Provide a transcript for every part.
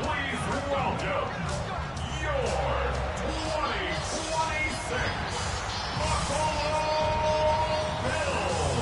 Please welcome your 2026 Buffalo Bills.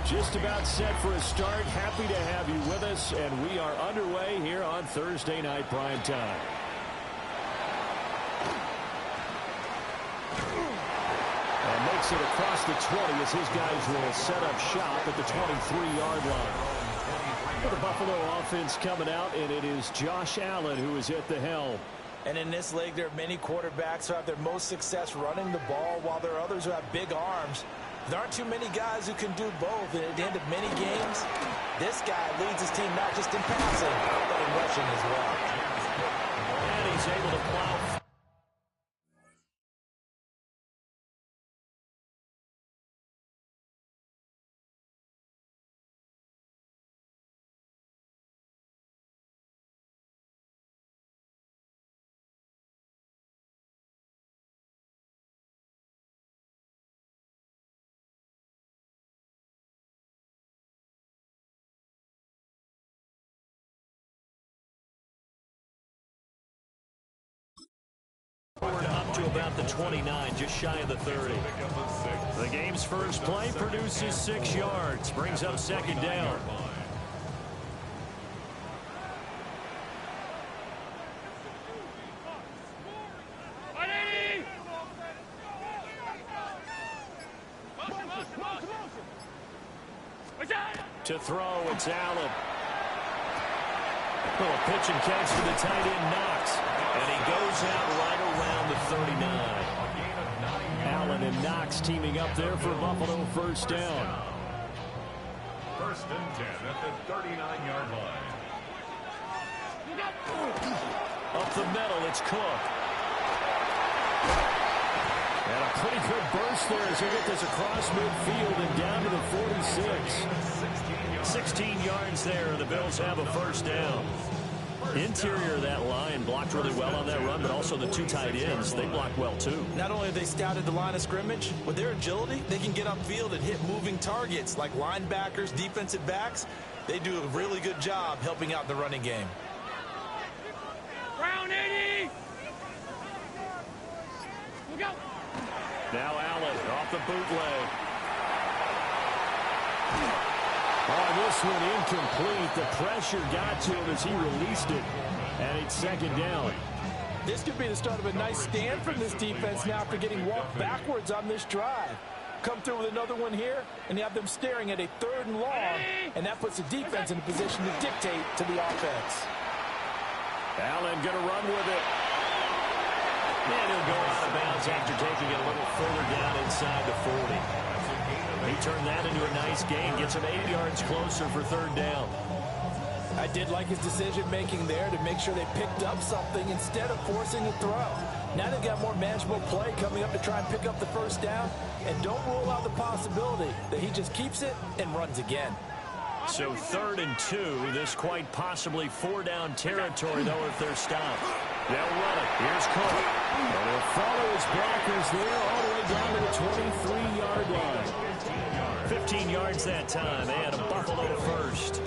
Just about set for a start. Happy to have you with us, and we are underway here on Thursday Night Prime Time. And makes it across the 20 as his guys will set up shop at the 23-yard line. For the Buffalo offense coming out, and it is Josh Allen who is at the helm. And in this league, there are many quarterbacks who have their most success running the ball, while there are others who have big arms. There aren't too many guys who can do both, and at the end of many games, this guy leads his team not just in passing, but in rushing as well. And he's able to plow. Up to about the 29, just shy of the 30. The game's first play produces 6 yards, brings up second down. To throw, it's Allen. Little pitch and catch to the tight end, Knox. And he goes out right around the 39. Knox teaming up there for Buffalo first down. First and 10 at the 39-yard line. Up the middle, it's Cook. And a pretty good burst there as he get this across midfield and down to the 46. 16 yards there, and the Bills have a first down. Interior of that line blocked really well on that run, but also the two tight ends, they blocked well too. Not only have they scouted the line of scrimmage, with their agility, they can get upfield and hit moving targets like linebackers, defensive backs. They do a really good job helping out the running game. Brown 80! We'll go! Now Allen off the bootleg. Oh, this one incomplete. The pressure got to him as he released it. And it's second down. This could be the start of a nice stand from this defense now after getting walked backwards on this drive. Come through with another one here, and you have them staring at a 3rd and long, and that puts the defense in a position to dictate to the offense. Allen going to run with it. And he'll go out of bounds after taking it a little further down inside the 40. He turned that into a nice gain, gets him 8 yards closer for 3rd down. I did like his decision-making there to make sure they picked up something instead of forcing a throw. Now they've got more manageable play coming up to try and pick up the first down, and don't rule out the possibility that he just keeps it and runs again. So 3rd and 2, this quite possibly 4-down territory, though, if they're stopped. They'll run it. Here's Cook. And he'll follow his blockers there all the way down to the 23-yard line. 15 yards that time, and a Buffalo first.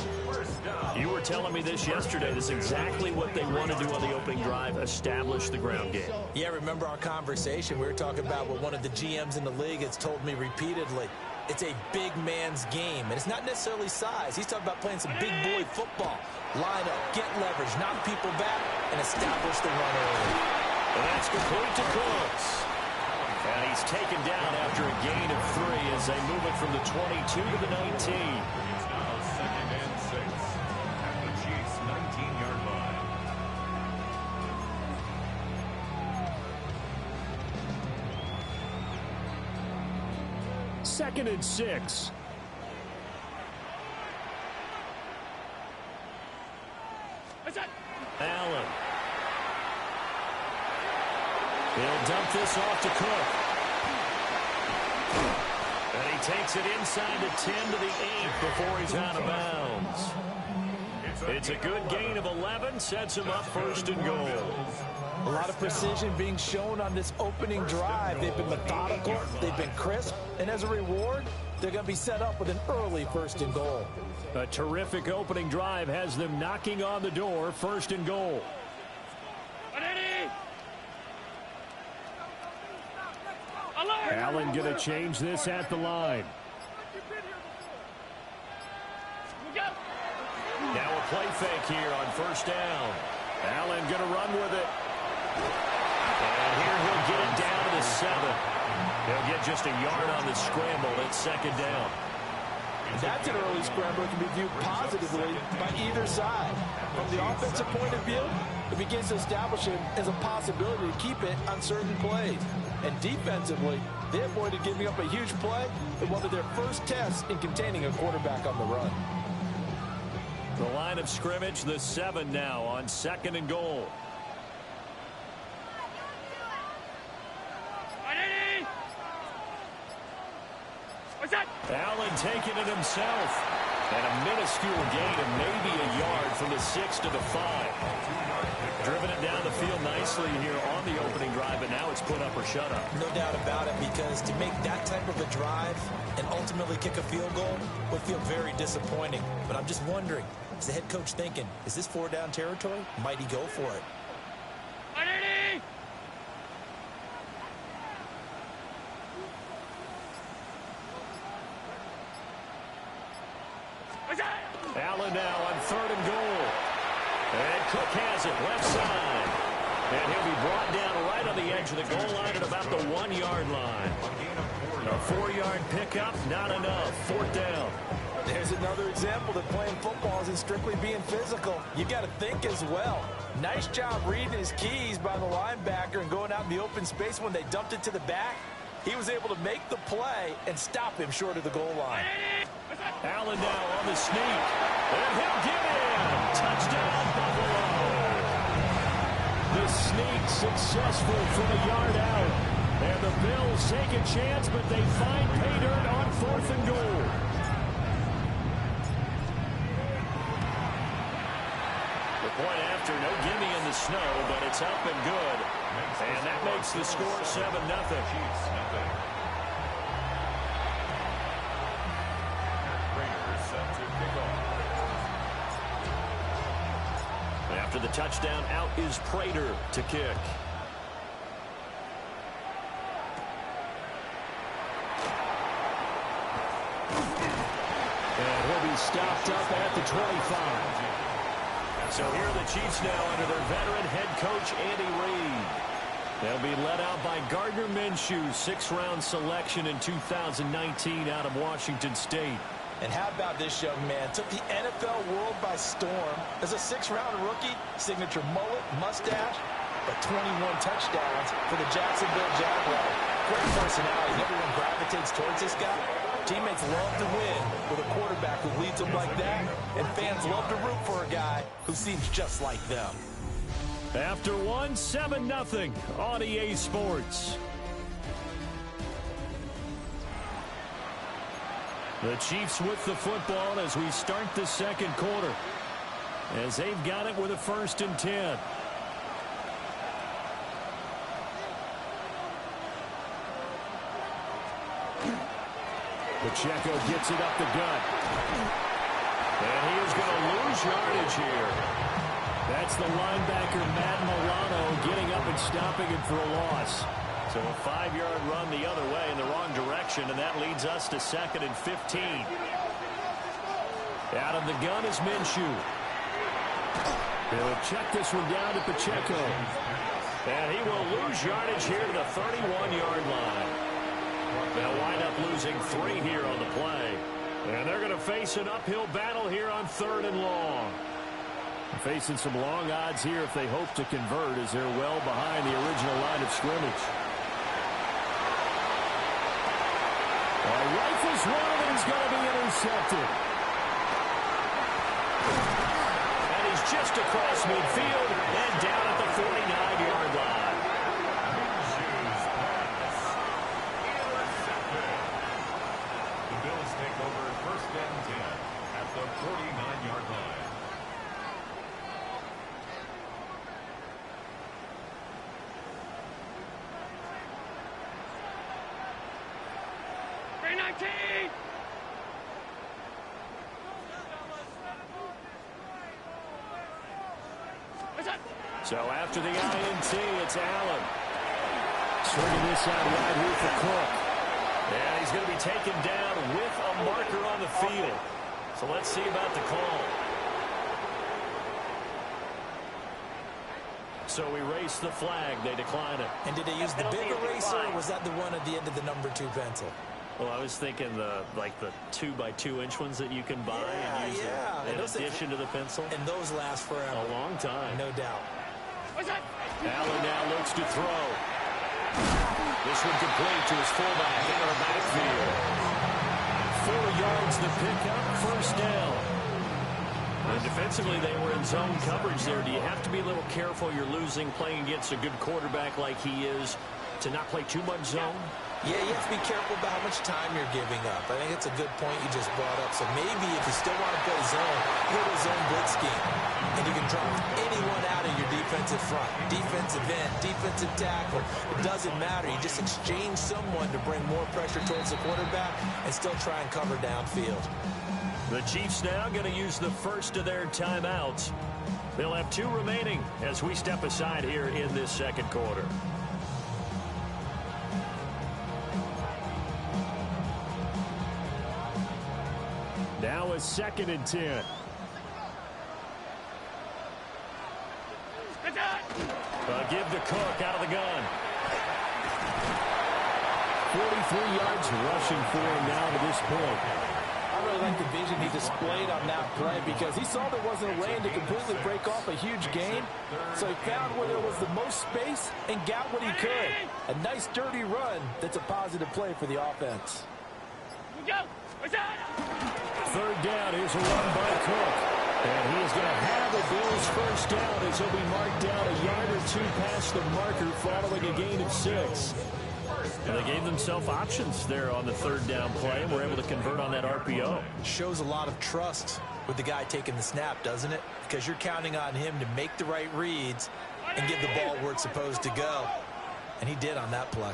You were telling me this yesterday. This is exactly what they want to do on the opening drive, establish the ground game. Yeah, remember our conversation. We were talking about what one of the GMs in the league has told me repeatedly. It's a big man's game, and it's not necessarily size. He's talking about playing some big boy football. Line up, get leverage, knock people back, and establish the run early. And that's complete to Cooks. And he's taken down after a gain of 3 as they move it from the 22 to the 19. He's now 2nd and 6 at the Chiefs' 19-yard line. Second and 6. Allen. He'll dump this off to Cook. And he takes it inside the 10 to the 8 before he's out of bounds. It's a good gain of 11, sets him up 1st and goal. A lot of precision being shown on this opening drive. They've been methodical, they've been crisp, and as a reward, they're going to be set up with an early 1st and goal. A terrific opening drive has them knocking on the door, 1st and goal. Allen going to change this at the line. Now a play fake here on 1st down. Allen going to run with it. And here he'll get it down to the 7. He'll get just a yard on the scramble. It's 2nd down. That's an early scramble that can be viewed positively by either side. From the offensive point of view, it begins to establish him as a possibility to keep it on certain plays. And defensively, they avoided giving up a huge play in one of their first tests in containing a quarterback on the run. The line of scrimmage, the 7 now on 2nd and goal. Allen taking it himself. And a minuscule gain of maybe a yard from the 6 to the 5. Driven it down the field nicely here on the opening drive, but now it's put up or shut up. No doubt about it, because to make that type of a drive and ultimately kick a field goal would feel very disappointing. But I'm just wondering, is the head coach thinking, is this 4-down territory? Might he go for it? Allen now on 3rd and goal. And Cook has it left side. And he'll be brought down right on the edge of the goal line at about the 1-yard line. A 4-yard pickup, not enough. 4th down. There's another example that playing football isn't strictly being physical. You got to think as well. Nice job reading his keys by the linebacker and going out in the open space when they dumped it to the back. He was able to make the play and stop him short of the goal line. Allen now on the sneak. And he'll get in. Touchdown, Buffalo. The sneak successful from a yard out. And the Bills take a chance, but they find pay dirt on 4th and goal. The point after, no gimme in the snow, but it's up and good. And that makes the score 7-0. After the touchdown, out is Prater to kick. And he'll be stopped up at the 25. So here are the Chiefs now under their veteran head coach, Andy Reid. They'll be led out by Gardner Minshew, 6th-round selection in 2019 out of Washington State. And how about this young man? Took the NFL world by storm. As a 6th-round rookie, signature mullet, mustache, but 21 touchdowns for the Jacksonville Jaguars. Great personality. Everyone gravitates towards this guy. Teammates love to win with a quarterback who leads them like that. And fans love to root for a guy who seems just like them. After one, 7-0 on EA Sports. The Chiefs with the football as we start the second quarter. As they've got it with a 1st and 10. Pacheco gets it up the gut. And he is going to lose yardage here. That's the linebacker, Madden getting up and stopping him for a loss. So a 5-yard run the other way in the wrong direction, and that leads us to 2nd and 15. Out of the gun is Minshew. He'll check this one down to Pacheco. And he will lose yardage here to the 31-yard line. They'll wind up losing 3 here on the play. And they're going to face an uphill battle here on 3rd and long. Facing some long odds here if they hope to convert as they're well behind the original line of scrimmage. Rifles one, and he's going to be intercepted. And he's just across midfield and down at the 49-yard line. The Bills take over 1st and 10 at the 49-yard line. So after the INT, it's Allen. Swinging this out wide here for Cook. And he's going to be taken down with a marker on the field. So let's see about the call. So we race the flag. They decline it. And did they use the big eraser, or was that the one at the end of the number 2 pencil? Well, I was thinking the 2-by-2-inch ones that you can buy and use in addition to the pencil. And those last forever. A long time. No doubt. Allen now looks to throw. This one complete to his fullback into the backfield. 4 yards the pickup, 1st down. And defensively, they were in zone coverage there. Do you have to be a little careful? You're losing, playing against a good quarterback like he is, to not play too much zone? Yeah, you have to be careful about how much time you're giving up. I think it's a good point you just brought up. So maybe if you still want to play zone, go to zone blitz scheme. And you can drop anyone out of your defensive front. Defensive end, defensive tackle. It doesn't matter. You just exchange someone to bring more pressure towards the quarterback and still try and cover downfield. The Chiefs now going to use the first of their timeouts. They'll have 2 remaining as we step aside here in this second quarter. Now a 2nd and 10. Give to Cook out of the gun. 43 yards rushing for him now to this point. I really like the vision he displayed on that play because he saw there wasn't a lane to completely break off a huge gain. So he found where there was the most space and got what he could. A nice, dirty run that's a positive play for the offense. Third down, here's a run by Cook. And he is going to have the Bills first down as he'll be marked down a yard or two past the marker following a gain of 6. And they gave themselves options there on the third down play and were able to convert on that RPO. Shows a lot of trust with the guy taking the snap, doesn't it? Because you're counting on him to make the right reads and give the ball where it's supposed to go. And he did on that play.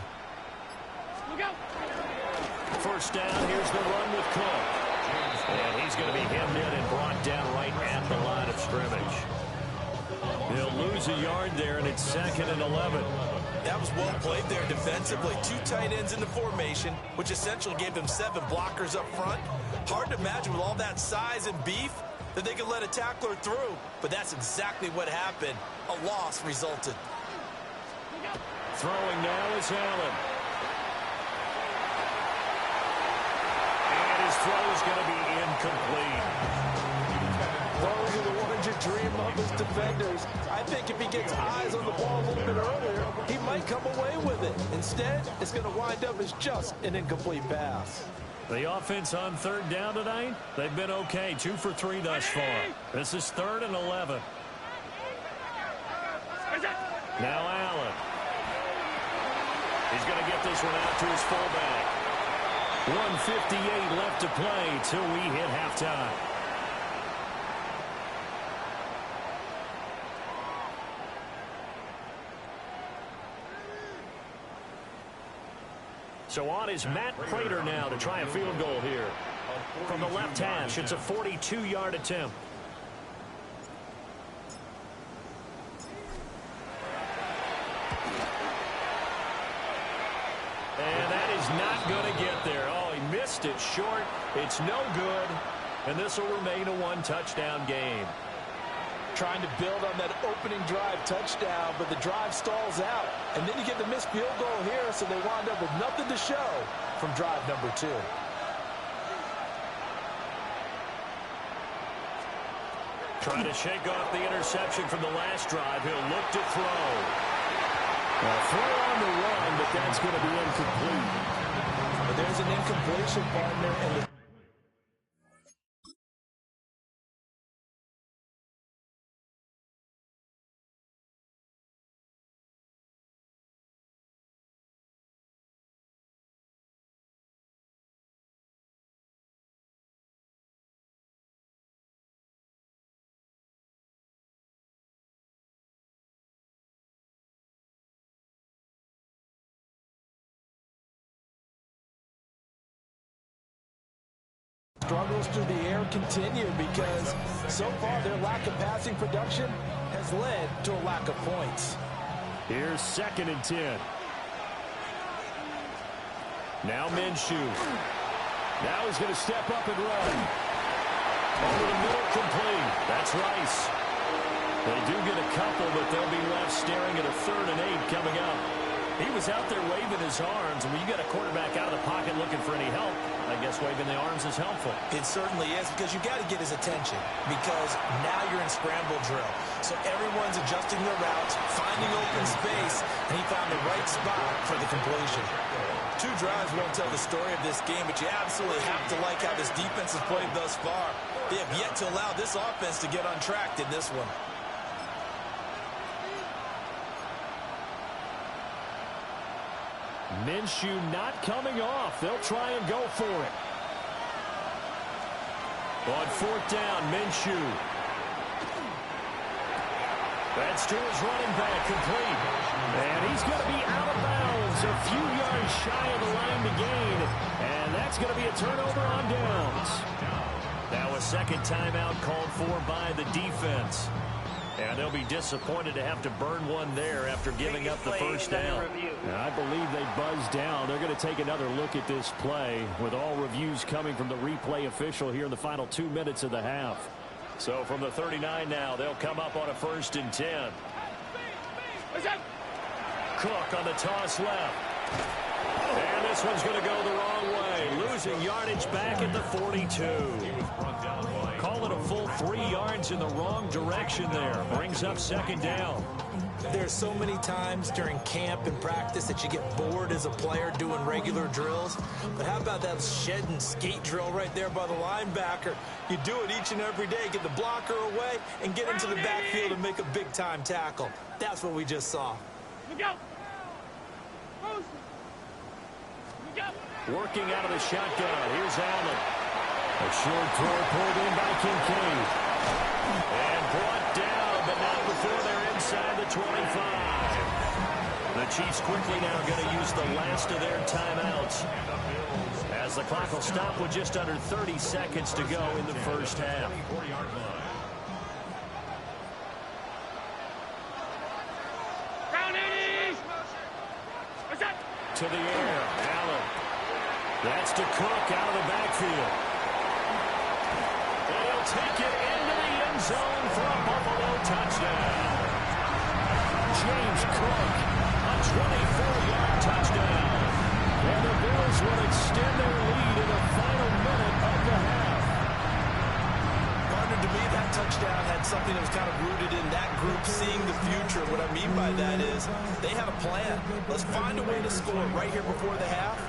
First down, here's the run with Cook. And he's going to be hemmed in and brought down right at the line of scrimmage. They'll lose a yard there, and it's 2nd and 11. That was well played there defensively. 2 tight ends in the formation, which essentially gave them 7 blockers up front. Hard to imagine with all that size and beef that they could let a tackler through. But that's exactly what happened. A loss resulted. Throwing now is Allen. And his throw is going to be incomplete. Those are the ones you dream of as defenders. I think if he gets eyes on the ball a little bit earlier, he might come away with it. Instead, it's going to wind up as just an incomplete pass. The offense on third down tonight, they've been okay. 2 for 3 thus far. This is 3rd and 11. Now Allen. He's going to get this one out to his fullback. 1:58 left to play till we hit halftime. So on is Matt Prater now to try a field goal here. From the left hash, it's a 42-yard attempt. And that is not going to get there. Oh, he missed it short. It's no good. And this will remain a 1-touchdown game. Trying to build on that opening drive touchdown, but the drive stalls out. And then you get the missed field goal here, so they wind up with nothing to show from drive number 2. Trying to shake off the interception from the last drive. He'll look to throw. Throw on the run, but that's going to be incomplete. But there's an incompletion, partner, and the struggles through the air continue because so far their lack of passing production has led to a lack of points. Here's 2nd and 10. Now Minshew. Now he's going to step up and run. Over the middle, complete. That's Rice. They do get a couple, but they'll be left staring at a 3rd and 8 coming up. He was out there waving his arms, and when you got a quarterback out of the pocket looking for any help, I guess waving the arms is helpful. It certainly is, because you got to get his attention, because now you're in scramble drill. So everyone's adjusting their routes, finding open space, and he found the right spot for the completion. 2 drives won't tell the story of this game, but you absolutely have to like how this defense has played thus far. They have yet to allow this offense to get untracked in this one. Minshew not coming off. They'll try and go for it. On 4th down, Minshew. That's to his running back, complete. And he's going to be out of bounds, a few yards shy of the line to gain. And that's going to be a turnover on downs. Now a 2nd timeout called for by the defense. And they'll be disappointed to have to burn one there after giving up the first down. I believe they buzzed down. They're going to take another look at this play with all reviews coming from the replay official here in the final 2 minutes of the half. So from the 39 now, they'll come up on a 1st and 10. Cook on the toss left. And this one's going to go the wrong way. Losing yardage back at the 42. Call it a full 3 yards in the wrong direction there. Brings up second down. There's so many times during camp and practice that you get bored as a player doing regular drills. But how about that shed and skate drill right there by the linebacker? You do it each and every day. Get the blocker away and get into the backfield and make a big-time tackle. That's what we just saw. Working out of the shotgun. Here's Allen. A short throw pulled in by Kincaid. And brought down, but not before they're inside the 25. The Chiefs quickly now going to use the last of their timeouts, as the clock will stop with just under 30 seconds to go in the first half. To the air, Allen. That's to Cook out of the backfield. And he'll take it into the end zone for a Buffalo touchdown. James Cook, a 24-yard touchdown. And the Bills will extend their lead in the final minute of the half. Partner, to me, that touchdown had something that was kind of rooted in that group seeing the future. What I mean by that is they had a plan. Let's find a way to score right here before the half.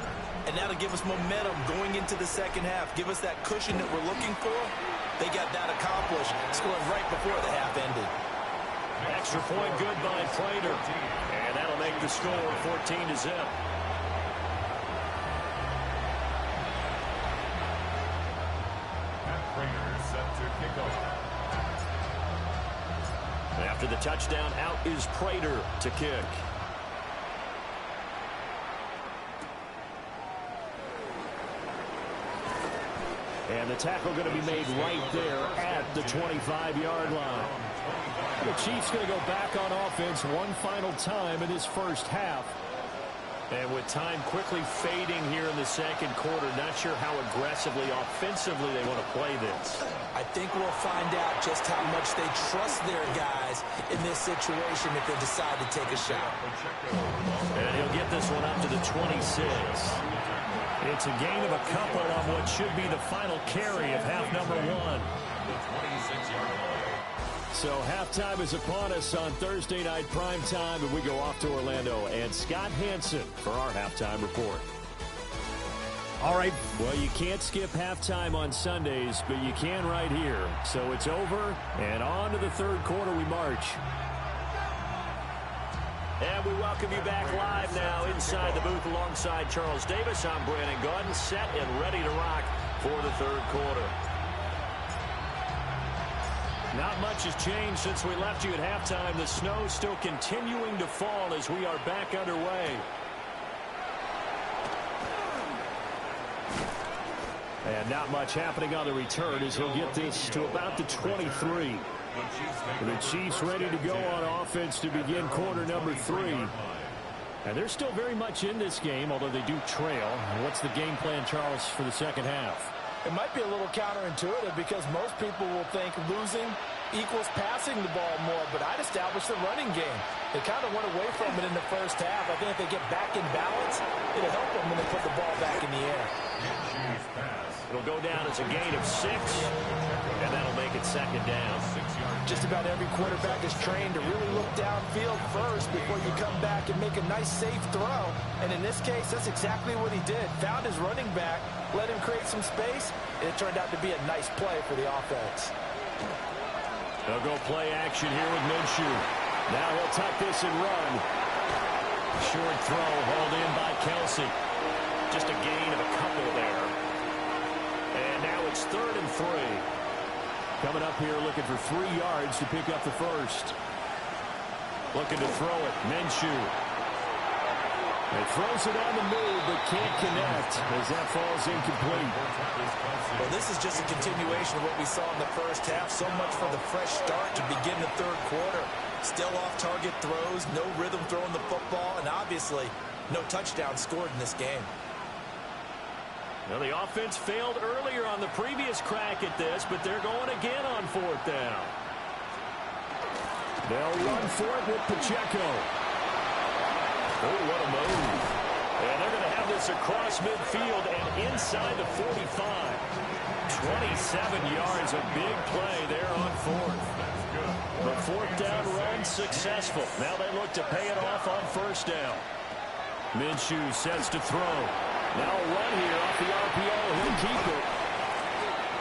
And that'll give us momentum going into the second half. Give us that cushion that we're looking for. They got that accomplished, scoring right before the half ended. Extra point good by Prater. And that'll make the score 14-0. Set to kick off. After the touchdown, out is Prater to kick. And the tackle going to be made right there at the 25-yard line. The Chiefs going to go back on offense one final time in this first half. And with time quickly fading here in the second quarter, not sure how aggressively, offensively they want to play this. I think we'll find out just how much they trust their guys in this situation if they decide to take a shot. And he'll get this one up to the 26. It's a gain of a couple on what should be the final carry of half number one. So halftime is upon us on Thursday night primetime, and we go off to Orlando. And Scott Hansen for our halftime report. All right. Well, you can't skip halftime on Sundays, but you can right here. So it's over, and on to the third quarter we march. And we welcome you back live now inside the booth alongside Charles Davis. I'm Brandon Gaudin, set and ready to rock for the third quarter. Not much has changed since we left you at halftime. The snow still continuing to fall as we are back underway. And not much happening on the return as he'll get this to about the 23. The Chiefs ready to go on offense to begin quarter number 3. And they're still very much in this game, although they do trail. What's the game plan, Charles, for the second half? It might be a little counterintuitive because most people will think losing equals passing the ball more, but I'd establish the running game. They kind of went away from it in the first half. I think if they get back in balance, it'll help them when they put the ball back in the air. It'll go down as a gain of 6, and that'll make it second down. Just about every quarterback is trained to really look downfield first before you come back and make a nice, safe throw. And in this case, that's exactly what he did. Found his running back, let him create some space, and it turned out to be a nice play for the offense. They'll go play action here with Minshew. Now he'll tuck this and run. Short throw hauled in by Kelsey. Just a gain of a couple there. And now it's 3rd and 3. Coming up here looking for 3 yards to pick up the first. Looking to throw it. Minshew. He throws it on the move, but can't connect as that falls incomplete. Well, this is just a continuation of what we saw in the first half. So much for the fresh start to begin the third quarter. Still off-target throws, no rhythm throwing the football, and obviously no touchdown scored in this game. Now, the offense failed earlier on the previous crack at this, but they're going again on 4th down. They'll run for it with Pacheco. Oh, what a move. And they're going to have this this across midfield and inside the 45. 27 yards, a big play there on fourth. The fourth down run successful. Now they look to pay it off on first down. Minshew sets to throw. Now a run here off the RPO. He'll keep it.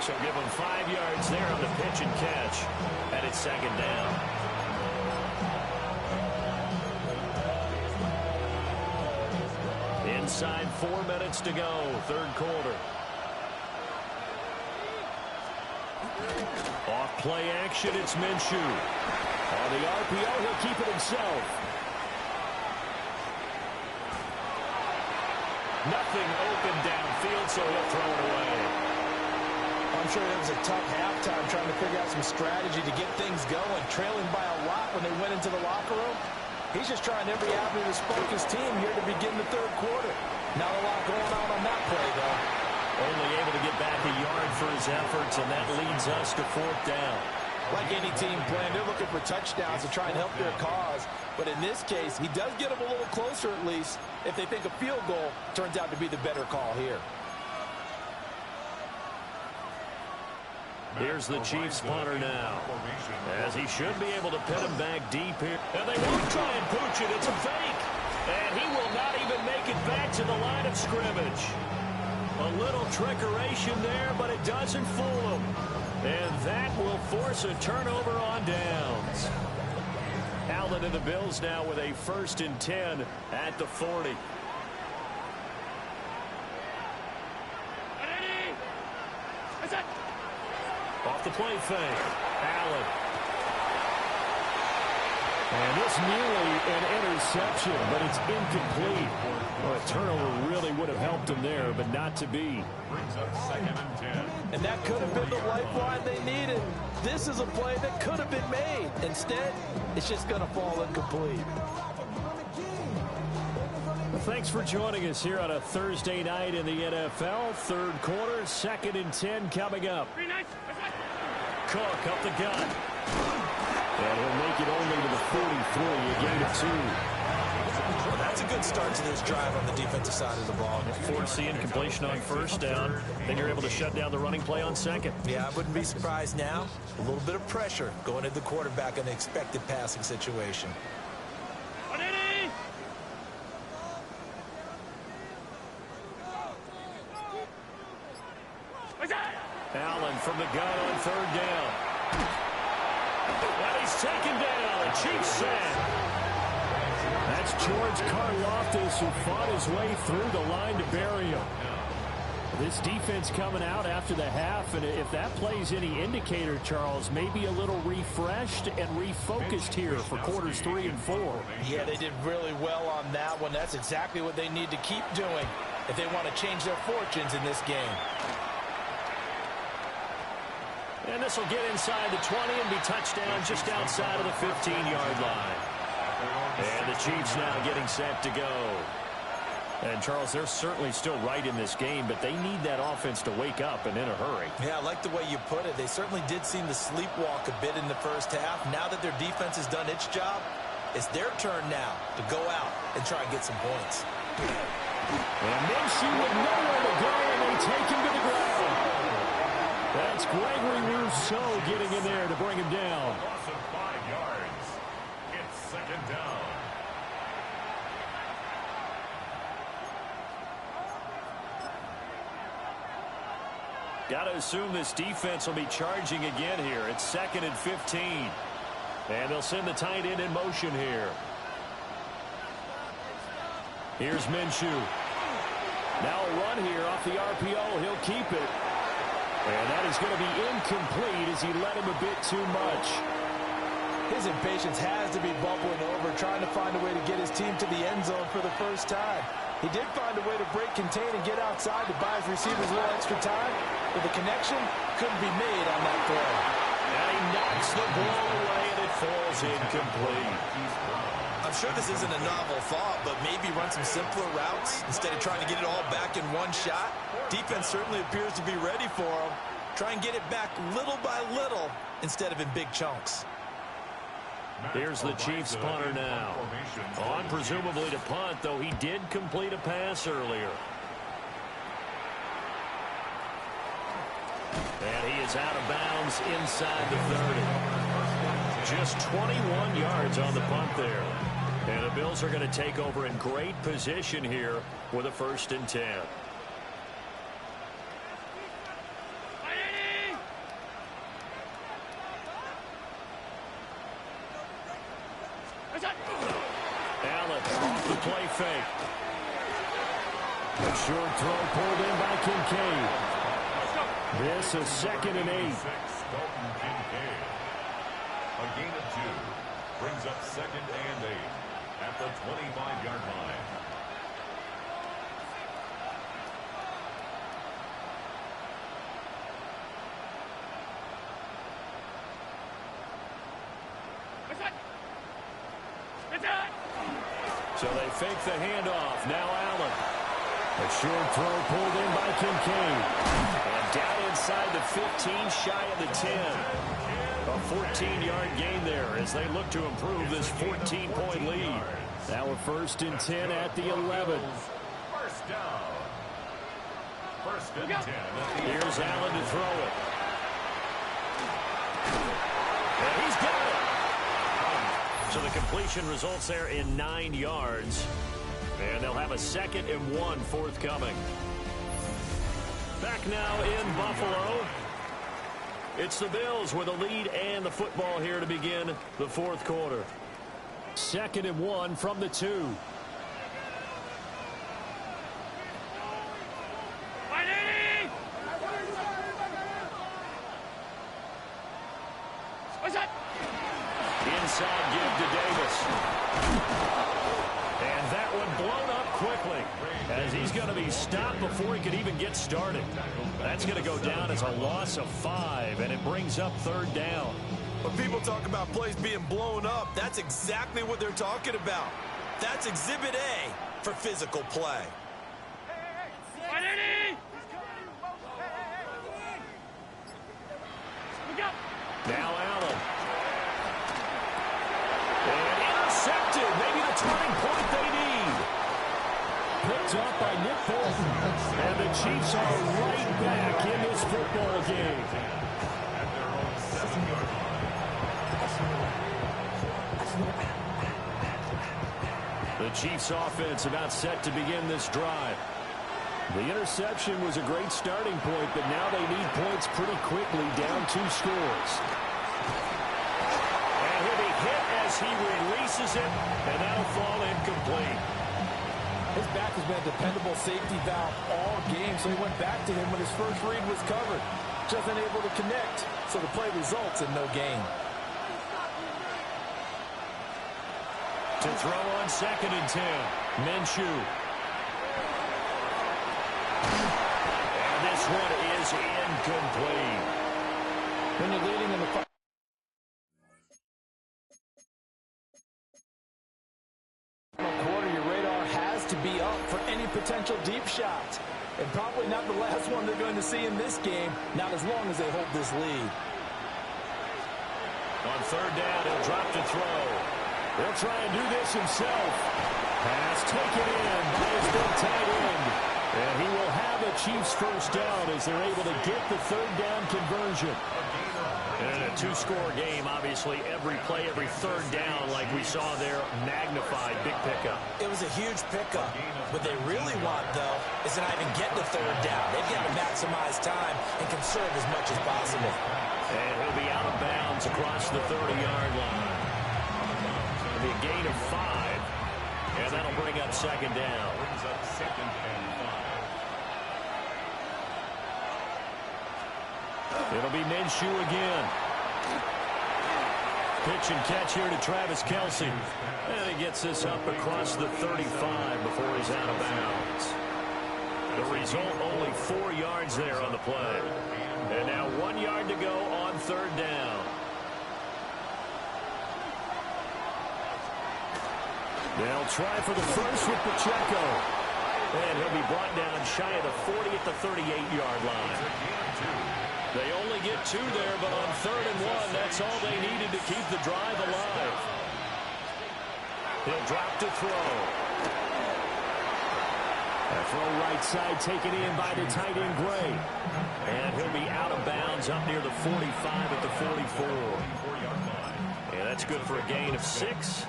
So give him 5 yards there on the pitch and catch. And it's second down. Inside 4 minutes to go, third quarter. Off play action, it's Minshew. On the RPO, he'll keep it himself. Nothing open downfield, so he'll throw it away. I'm sure it was a tough halftime trying to figure out some strategy to get things going, trailing by a lot when they went into the locker room. He's just trying every avenue to spark his team here to begin the third quarter. Not a lot going on that play, though. Only able to get back a yard for his efforts, and that leads us to fourth down. Like any team playing, they're looking for touchdowns to try and help their cause. But in this case, he does get them a little closer at least if they think a field goal turns out to be the better call here. Here's the Chiefs punter now, as he should be able to pin him back deep here. And they won't try and pooch it. It's a fake. And he will not even make it back to the line of scrimmage. A little trickeration there, but it doesn't fool him. And that will force a turnover on downs. Allen and the Bills now with a 1st and 10 at the 40. Off the play fake. Allen. And this nearly an interception, but it's incomplete. Well, a turnover really would have helped him there, but not to be. Brings up 2nd and 10. And that could have been the lifeline they needed. This is a play that could have been made. Instead, it's just going to fall incomplete. Well, thanks for joining us here on a Thursday night in the NFL. Third quarter, 2nd and 10 coming up. Cook up the gut. And he'll make it only to the 43, a gain of 2. Well, that's a good start to this drive on the defensive side of the ball. Forcing incompletion on first down. Then you're able to shut down the running play on second. Yeah, I wouldn't be surprised now. A little bit of pressure going into the quarterback in the expected passing situation. Allen from the gun on third down. And he's taken down. A Chiefs sack. That's George Karlaftis, who fought his way through the line to bury him. This defense coming out after the half, and if that plays any indicator, Charles, maybe a little refreshed and refocused here for quarters 3 and 4. Yeah, they did really well on that one. That's exactly what they need to keep doing if they want to change their fortunes in this game. And this will get inside the 20 and be touchdown just outside of the 15-yard line. And the Chiefs now getting set to go. And, Charles, they're certainly still right in this game, but they need that offense to wake up and in a hurry. Yeah, I like the way you put it. They certainly did seem to sleepwalk a bit in the first half. Now that their defense has done its job, it's their turn now to go out and try and get some points. And Minshew with nowhere to go, and they take him to the ground. That's Gregory Rousseau getting in there to bring him down. Loss of 5 yards. It's 2nd down. Got to assume this defense will be charging again here. It's 2nd and 15. And they'll send the tight end in motion here. Here's Minshew. Now a run here off the RPO. He'll keep it. And that is going to be incomplete as he led him a bit too much. His impatience has to be bubbling over, trying to find a way to get his team to the end zone for the first time. He did find a way to break contain and get outside to buy his receivers a little extra time, but the connection couldn't be made on that throw. And he knocks the ball away, and it falls incomplete. I'm sure this isn't a novel thought, but maybe run some simpler routes instead of trying to get it all back in one shot. Defense certainly appears to be ready for him. Try and get it back little by little instead of in big chunks. Here's the Chiefs punter now. On presumably to punt, though he did complete a pass earlier. And he is out of bounds inside the 30. Just 21 yards on the punt there. And the Bills are going to take over in great position here with a 1st and 10. Allen off the play fake. A short throw pulled in by Kincaid. This is 2nd and 8. A gain of 2 brings up 2nd and 8 at the 25-yard line. So they fake the handoff. Now Allen. A short throw pulled in by Kincaid. And down inside the 15, shy of the 10. A 14-yard gain there as they look to improve this 14-point lead. Now a 1st and 10 at the 11. First down. 1st and 10. Here's Allen to throw it. And he's got it. So the completion results there in 9 yards. And they'll have a 2nd and 1 forthcoming. Back now in Buffalo. It's the Bills with a lead and the football here to begin the 4th quarter. 2nd and 1 from the 2. Inside give to Davis. And that one blown up quickly as he's going to be stopped before he could even get started. That's going to go down as a loss of 5, and it brings up 3rd down. When people talk about plays being blown up, that's exactly what they're talking about. That's Exhibit A for physical play. Now Allen. And intercepted. Maybe the turning point they need. Picked up by Nick Bolton. And the Chiefs are right back in this football game. The Chiefs offense about set to begin this drive. The interception was a great starting point, but now they need points pretty quickly, down 2 scores. And he'll be hit as he releases it, and that'll fall incomplete. His back has been a dependable safety valve all game, so he went back to him when his first read was covered. Just unable to connect, so the play results in no gain. To throw on 2nd and 10, Minshew. And this one is incomplete. When you're leading in the quarter, your radar has to be up for any potential deep shots. And probably not the last one they're going to see in this game, not as long as they hold this lead. On 3rd down, he'll drop to throw. He'll try and do this himself. Pass taken in by his big tight end. And he will have a Chiefs 1st down as they're able to get the 3rd down conversion. And a 2-score game, obviously, every play, every 3rd down, like we saw there, magnified, big pickup. It was a huge pickup. What they really want, though, is to not even get the 3rd down. They've got to maximize time and conserve as much as possible. And he'll be out of bounds across the 30-yard line. It'll be a gain of 5, and that'll bring up 2nd down. Brings up 2nd and 5. It'll be Minshew again. Pitch and catch here to Travis Kelce. And he gets this up across the 35 before he's out of bounds. The result, only 4 yards there on the play. And now 1 yard to go on 3rd down. They'll try for the first with Pacheco. And he'll be brought down shy of the 40 at the 38-yard line. They only get 2 there, but on 3rd and 1, that's all they needed to keep the drive alive. He'll drop to throw. A throw right side taken in by the tight end Gray. And he'll be out of bounds up near the 45 at the 44. And that's good for a gain of 6.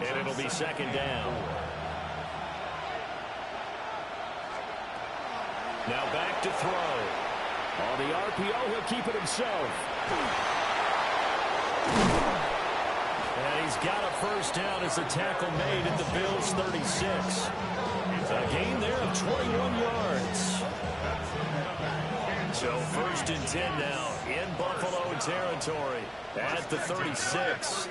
And it'll be 2nd down. Now back to throw. On the RPO, he'll keep it himself. And he's got a 1st down as the tackle made at the Bills' 36. A gain there of 21 yards. So 1st and 10 now in Buffalo territory at the 36.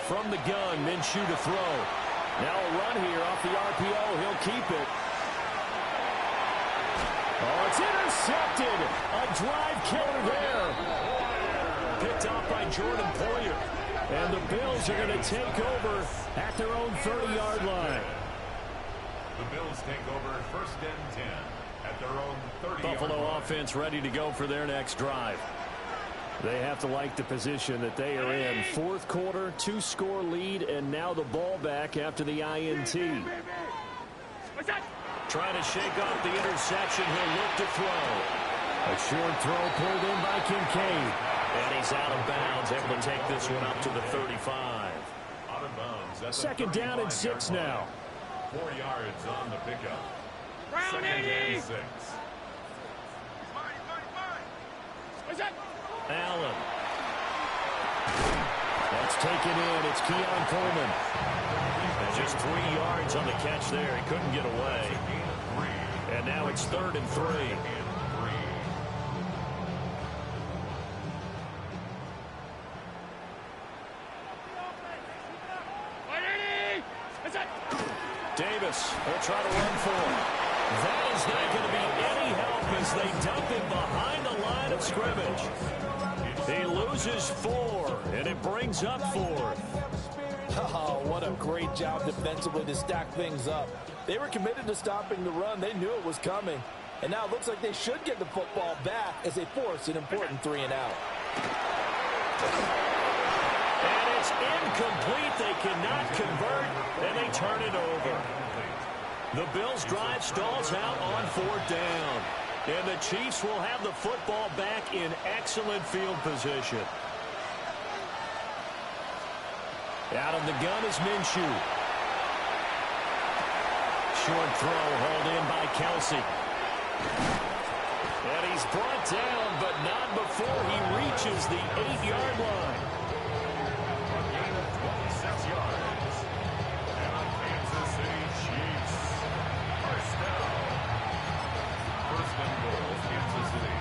From the gun, Minshew to throw. Now a run here off the RPO. He'll keep it. Oh, it's intercepted. A drive killer there. Picked off by Jordan Poyer. And the Bills are going to take over at their own 30-yard line. The Bills take over 1st and 10 at their own 30-yard line. Buffalo offense ready to go for their next drive. They have to like the position that they are in. 4th quarter, 2-score lead, and now the ball back after the INT. Trying to shake off the interception. He'll look to throw. A short throw pulled in by Kincaid. And he's out of bounds, able to take this one up to the 35. Out of bounds. 2nd down and 6 now. 4 yards on the pickup. 2nd and 6. Allen. That's taken in. It's Keon Coleman. And just 3 yards on the catch there. He couldn't get away. And now it's 3rd and 3. Davis will try to run for him. That is not going to be any help as they dump him behind the line of scrimmage. He loses 4, and it brings up 4th. Oh, what a great job defensively to stack things up. They were committed to stopping the run. They knew it was coming. And now it looks like they should get the football back as they force an important 3 and out. And it's incomplete. They cannot convert, and they turn it over. The Bills' drive stalls out on 4th down. And the Chiefs will have the football back in excellent field position. Out of the gun is Minshew. Short throw hauled in by Kelsey. And he's brought down, but not before he reaches the 8-yard line. A gain of 26 yards. And the Kansas City Chiefs. 1st down. 1st and goal, Kansas City.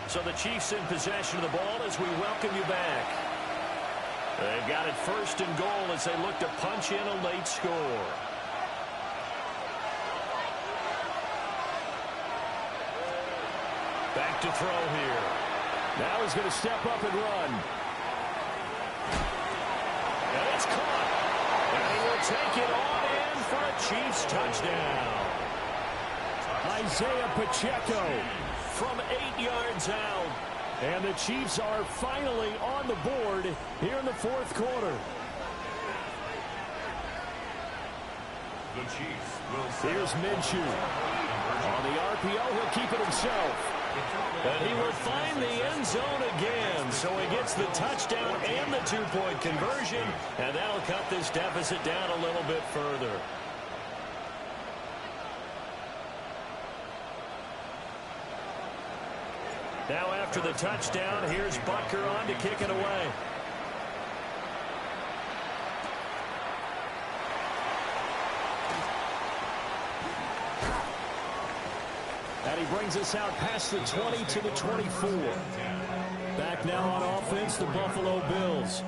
So the Chiefs in possession of the ball as we welcome you back. They've got it 1st and goal as they look to punch in a late score. Back to throw here. Now he's going to step up and run. And it's caught. And he will take it on in for a Chiefs touchdown. Isaiah Pacheco. From 8 yards out. And the Chiefs are finally on the board here in the 4th quarter. The Chiefs will Here's Minshew. On the RPO, he'll keep it himself. And he will find the end zone again. So he gets the touchdown and the 2-point conversion. And that'll cut this deficit down a little bit further. Now after the touchdown, here's Butker on to kick it away. And he brings us out past the 20 to the 24. Back now on offense, the Buffalo Bills.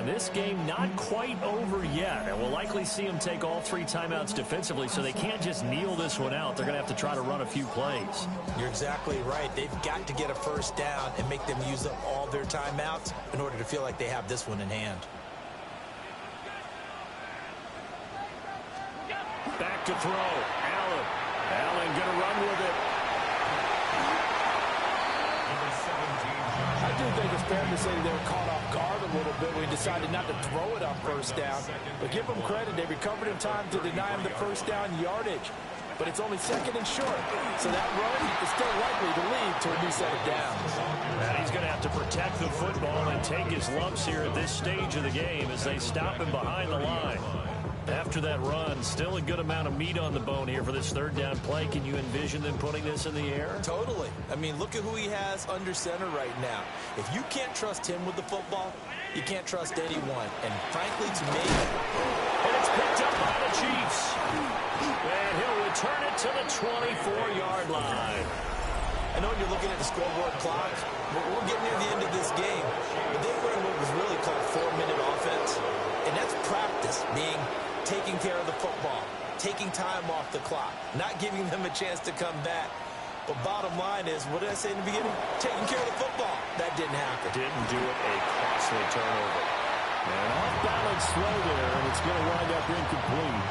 And this game not quite over yet. And we'll likely see them take all 3 timeouts defensively, so they can't just kneel this one out. They're going to have to try to run a few plays. You're exactly right. They've got to get a first down and make them use up all their timeouts in order to feel like they have this one in hand. Back to throw. Allen. Allen going to run with it. I do think it's fair to say that they were caught off guard a little bit when he decided not to throw it on first down. But give them credit. They recovered in time to deny him the first down yardage. But it's only 2nd and short. So that run is still likely to lead to a new set of downs. And he's going to have to protect the football and take his lumps here at this stage of the game as they stop him behind the line. After that run, still a good amount of meat on the bone here for this 3rd down play. Can you envision them putting this in the air? Totally. I mean, look at who he has under center right now. If you can't trust him with the football, you can't trust anyone. And frankly, to me... And it's picked up by the Chiefs. And he'll return it to the 24-yard line. I know you're looking at the scoreboard clock, but we're getting near the end of this game. But they were in what was really called 4-minute offense. And that's practice, being taking care of the football, taking time off the clock, not giving them a chance to come back. But bottom line is, what did I say in the beginning? Taking care of the football. That didn't happen. Didn't do it. A costly turnover. An off-balance throw there, and it's going to wind up incomplete.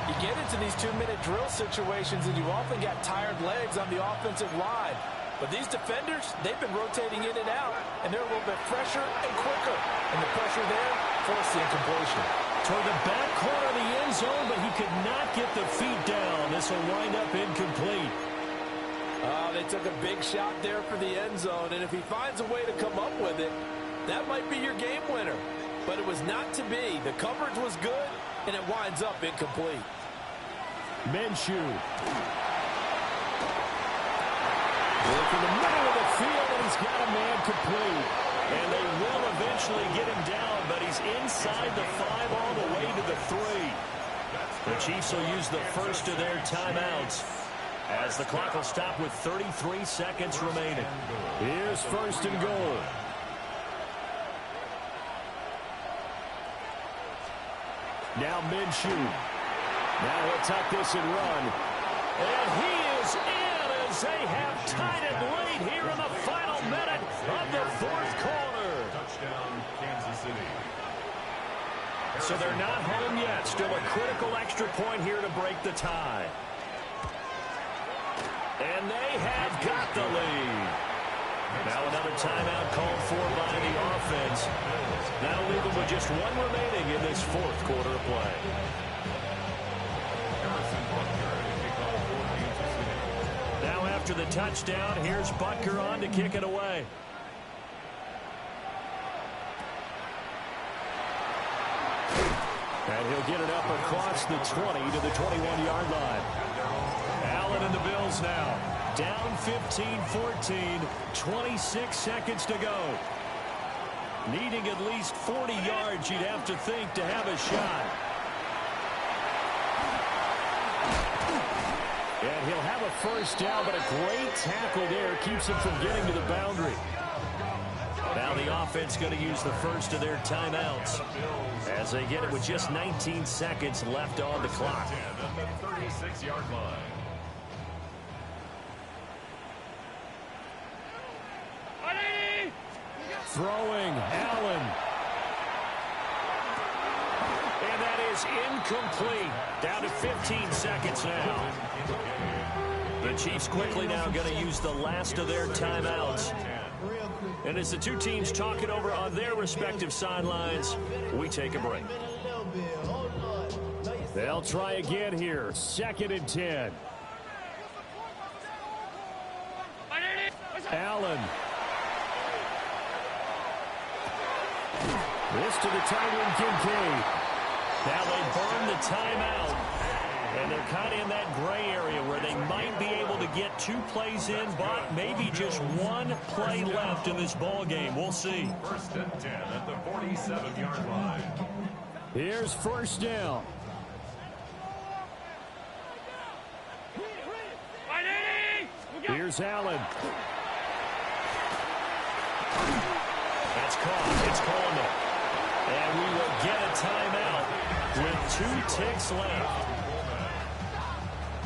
You get into these 2-minute drill situations, and you often got tired legs on the offensive line. But these defenders, they've been rotating in and out, and they're a little bit fresher and quicker. And the pressure there forced the incompletion. Toward the back corner of the end zone, but he could not get the feet down. This will wind up incomplete. They took a big shot there for the end zone, and if he finds a way to come up with it, that might be your game winner. But it was not to be. The coverage was good, and it winds up incomplete. Minshew. Look in the middle of the field, and he's got a man complete. And they will eventually get him down, but he's inside the 5 all the way to the 3. The Chiefs will use the first of their timeouts as the clock will stop with 33 seconds remaining. Here's 1st and goal. Now Minshew. Now he'll tuck this and run. And he is in as they have tied it late here in the final minute of the 4th quarter. Touchdown, Kansas City. So they're not home yet. Still a critical extra point here to break the tie. And they have got the lead. Now another timeout called for by the offense. That'll leave them with just 1 remaining in this 4th quarter of play. Now after the touchdown, here's Butker on to kick it away. And he'll get it up across the 20 to the 21-yard line. Allen and the Bills now. Down 15-14, 26 seconds to go. Needing at least 40 yards, you'd have to think, to have a shot. And he'll have a first down, but a great tackle there keeps him from getting to the boundary. Now the offense going to use the first of their timeouts as they get it with just 19 seconds left on the clock. At the 36-yard line. Throwing, Allen. And that is incomplete. Down to 15 seconds now. The Chiefs quickly now going to use the last of their timeouts. And as the two teams talk it over on their respective sidelines, we take a break. They'll try again here. 2nd and 10. Allen. This to the tight end, Kincaid. Now they burn the timeout. And they're kind of in that gray area where they might be able to get 2 plays in, but maybe just 1 play left in this ball game. We'll see. 1st and 10 at the 47-yard line. Here's first down. Here's Allen. It's caught. It's Coleman. And we will get a timeout with 2 ticks left.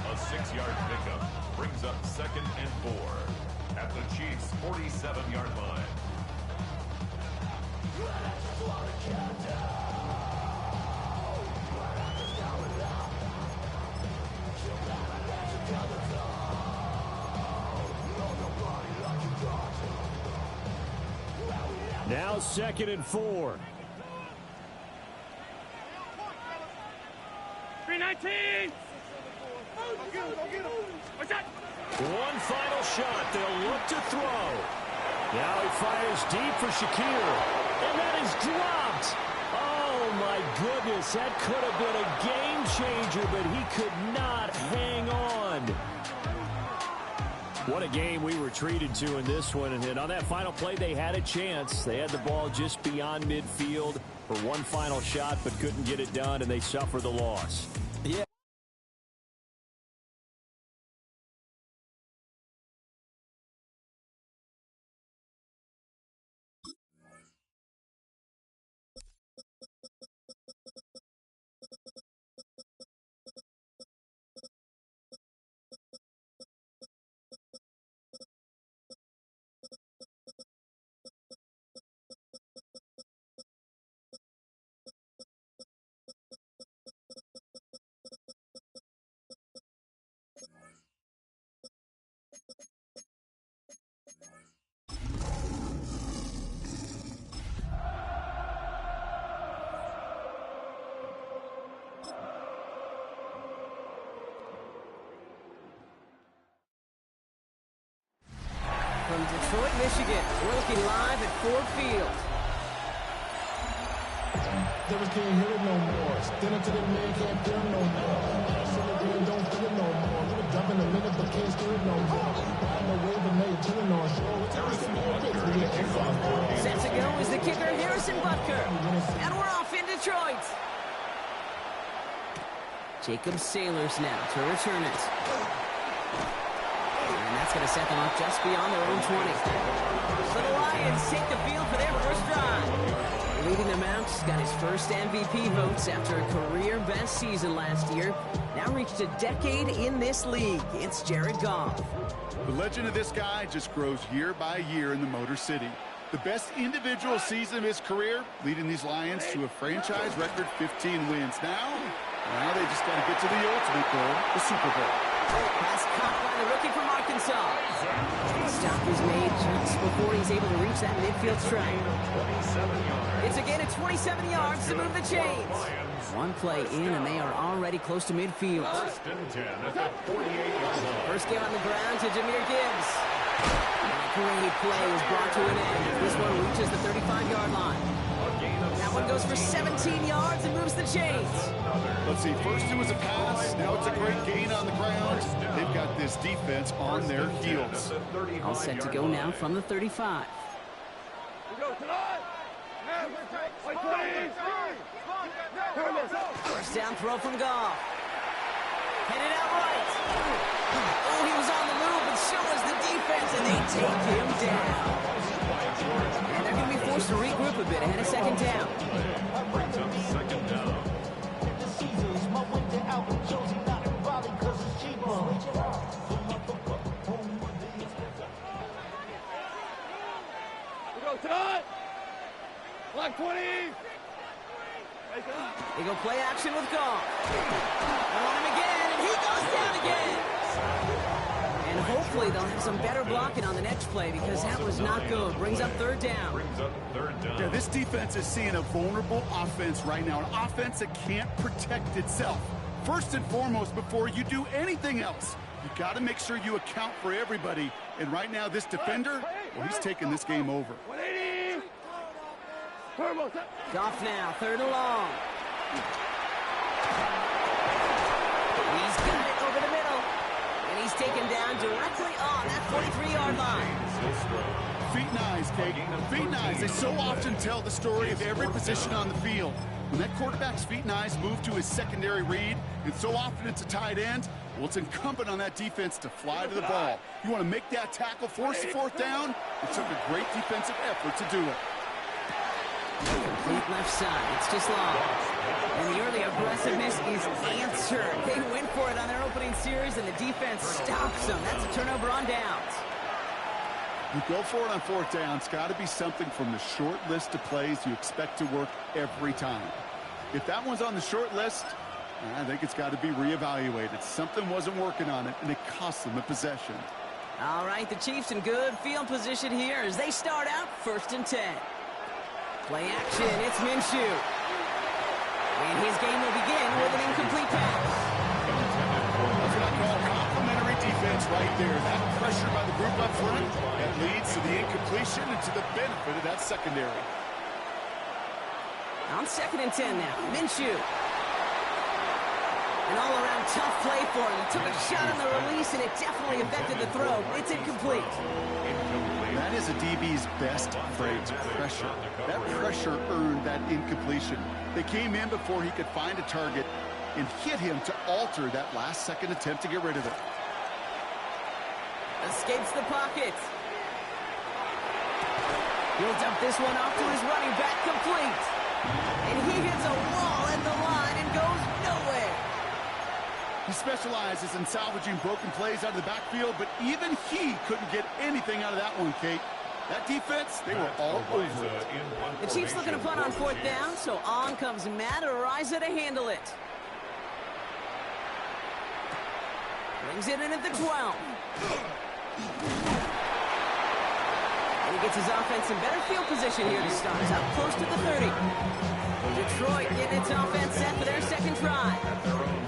A 6-yard pickup brings up 2nd and 4 at the Chiefs' 47-yard line. Now 2nd and 4. 319. One final shot. They'll look to throw. Now he fires deep for Shakir. And that is dropped. Oh, my goodness. That could have been a game changer, but he could not hang on. What a game we were treated to in this one. And on that final play, they had a chance. They had the ball just beyond midfield for one final shot, but couldn't get it done, and they suffer the loss. Yeah. From Detroit, Michigan, we're looking live at Ford Field. Devils can't hear it no more. Stand up to the man, can't feel it no more. Celebrating, don't feel it no more. Little jump in a minute, but can't steer it no more. Riding the wave, but now you're chilling on shore. It's every small bit. Set to go is the kicker, Harrison Butker. And we're off in Detroit. Jacob Sailors now to return it. And that's going to set them up just beyond their own 20. So the Lions take the field for their first drive. Leading them out, got his first MVP votes after a career-best season last year. Now reached a decade in this league. It's Jared Goff. The legend of this guy just grows year by year in the Motor City. The best individual season of his career, leading these Lions to a franchise record 15 wins. Now they just got to get to the ultimate goal, the Super Bowl. Pass caught by the rookie from Arkansas. Stop is made just before he's able to reach that midfield strike. It's again at 27 yards to move the chains. One play in, and they are already close to midfield. First and 10 at the 48-yard line. First game on the ground to Jahmyr Gibbs. And a great play is brought to an end. This one reaches the 35-yard line. That one goes for 17 yards and moves the chains. Let's see, first it was a pass, now it's a great gain on the ground. They've got this defense on their heels. All set to go now from the 35. First down throw from Goff. Headed out right. Oh, he was on the move, and so was the defense, and they take him down. And they're going to be forced to regroup a bit ahead of second down. Brings up second down. Block 20. They go play action with Goff. They want him again, and he goes down again. And hopefully they'll have some better blocking on the next play because that was not good. Brings up third down. Brings up third down. Yeah, this defense is seeing a vulnerable offense right now, an offense that can't protect itself. First and foremost, before you do anything else, you got to make sure you account for everybody. And right now, this defender, well, he's taking this game over. 180. Goff now, third and long. He's got it over the middle. And he's taken down directly on that 43-yard line. Feet and eyes, Kate. Feet and eyes. They so often tell the story of every position on the field. When that quarterback's feet and eyes move to his secondary read, and so often it's a tight end, well, it's incumbent on that defense to fly to the ball. You want to make that tackle, force the fourth down? It took a great defensive effort to do it. Complete left side. It's just long. And the early aggressiveness is answered. They went for it on their opening series, and the defense stops them. That's a turnover on downs. You go for it on fourth down. It's got to be something from the short list of plays you expect to work every time. If that one's on the short list, I think it's got to be reevaluated. Something wasn't working on it, and it cost them a possession. All right, the Chiefs in good field position here as they start out 1st and 10. Play action, it's Minshew. And his game will begin with an incomplete pass. That's what I call complimentary defense right there. That pressure by the group up front, that leads to the incompletion and to the benefit of that secondary. On 2nd and 10 now, Minshew. An all-around tough play for him. He took a shot on the release, and it definitely affected the throw. It's incomplete. That is a DB's best phrase, pressure. That pressure earned that incompletion. They came in before he could find a target and hit him to alter that last-second attempt to get rid of it. Escapes the pocket. He'll dump this one off to his running back, complete. And he hits a wall at the line and goes nowhere. He specializes in salvaging broken plays out of the backfield, but even he couldn't get anything out of that one, Kate. That defense, they were all over it. The Chiefs looking to punt on 4th down, so on comes Matt Araiza to handle it. Brings it in at the 12. And he gets his offense in better field position here to start. It's up close to the 30. Detroit getting its offense set for their second try.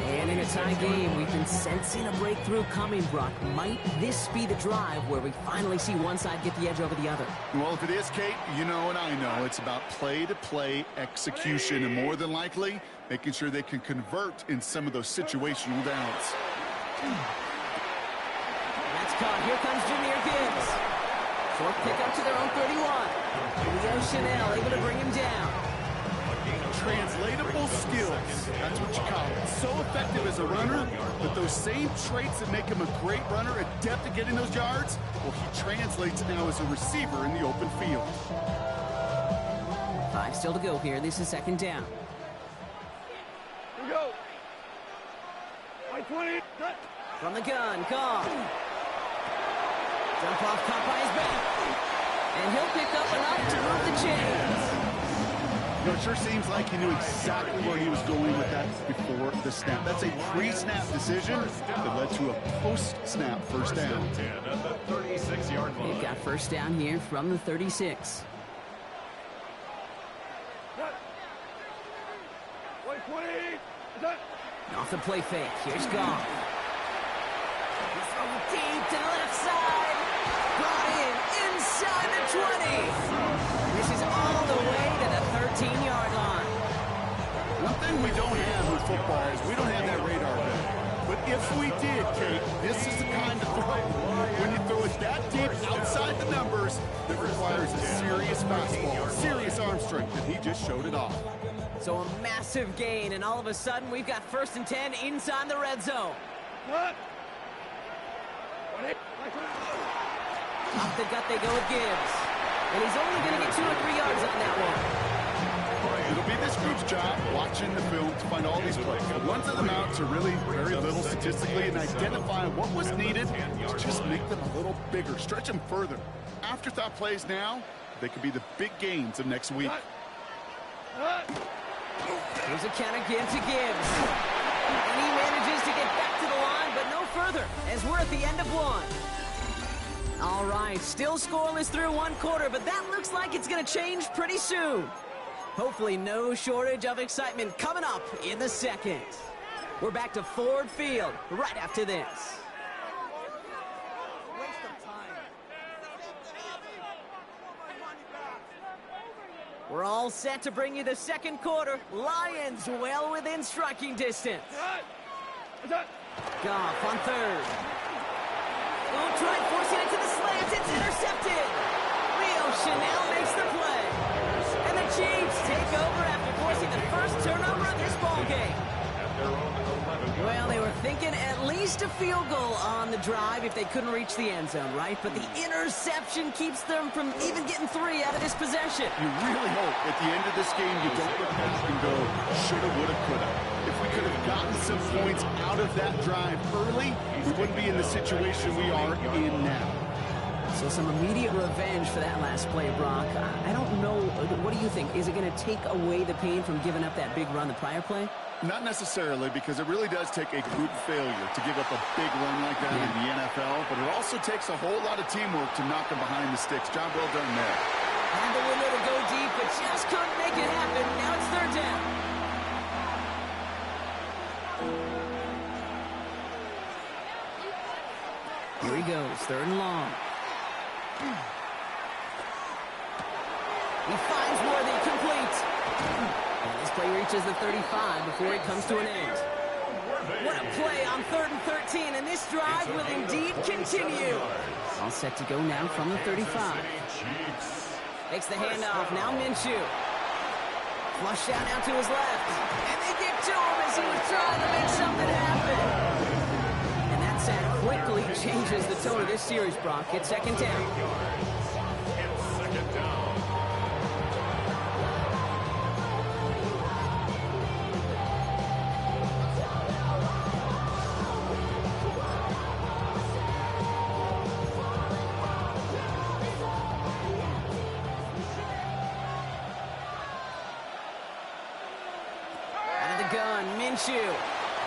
And in a tie game, we've been sensing a breakthrough coming, Brock. Might this be the drive where we finally see one side get the edge over the other? Well, if it is, Kate, you know and I know it's about play-to-play execution, and more than likely, making sure they can convert in some of those situational downs. That's caught. Here comes Jahmyr Gibbs. Short pickup to their own 31. Leo Chanel able to bring him down. Translatable skills. That's what you call it. So effective as a runner, but those same traits that make him a great runner, adept at getting those yards, well, he translates now as a receiver in the open field. 5 still to go here. This is 2nd down. Here we go. 20. From the gun, Kong. Jump off, caught by his back. And he'll pick up enough to move the chains. You know, it sure seems like he knew exactly where he was going with that before the snap. That's a pre-snap decision that led to a post-snap first down. They've got first down here from the 36. Off the play fake. Here's Goff. He's thrown deep to the left side. Brought in inside the 20. This is all the way to the 13-yard line. One thing we don't have with football is we don't have that radar gun. But if we did, Kate, this is the kind of throw. When you throw it that deep outside the numbers, that requires a serious fastball, serious arm strength, and he just showed it off. So a massive gain, and all of a sudden, we've got 1st and 10 inside the red zone. Off the gut they go with Gibbs. And he's only going to get 2 or 3 yards on that one. It'll be this group's job watching the film to find all these plays. The ones that amount to really very little statistically and identify what was needed to just make them a little bigger, stretch them further. Afterthought plays now, they could be the big gains of next week. Here's a counter give to Gibbs. And he manages to get back to the line, but no further, as we're at the end of 1. All right, still scoreless through 1 quarter, but that looks like it's going to change pretty soon. Hopefully no shortage of excitement coming up in the second. We're back to Ford Field right after this. We're all set to bring you the second quarter. Lions well within striking distance. Goff on 3rd. Won't try forcing it to the slants. It's intercepted. Leo Chanel makes the play. And the Chiefs take over after forcing the first turnover of this ball game. Well, they were thinking at least least a field goal on the drive if they couldn't reach the end zone, right? But the interception keeps them from even getting 3 out of this possession. You really hope at the end of this game you don't look back and go, shoulda, woulda, coulda. If we could have gotten some points out of that drive early, we wouldn't be in the situation we are in now. So some immediate revenge for that last play, Brock. I don't know. What do you think? Is it going to take away the pain from giving up that big run the prior play? Not necessarily, because it really does take a group failure to give up a big run like that in the NFL, but it also takes a whole lot of teamwork to knock them behind the sticks. Job well done there. Had the window to go deep, but just couldn't make it happen. Now it's 3rd down. Here he goes, 3rd and long. He finds Worthy, complete. And this play reaches the 35 before it comes to an end. What a play on 3rd and 13, and this drive will indeed continue. All set to go now from the 35. Takes the handoff, now Minshew. Flush down out to his left. And they get to him as he was trying to make something happen. Quickly changes the tone of this series, Brock. It's 2nd down. Out of the gun, Minshew.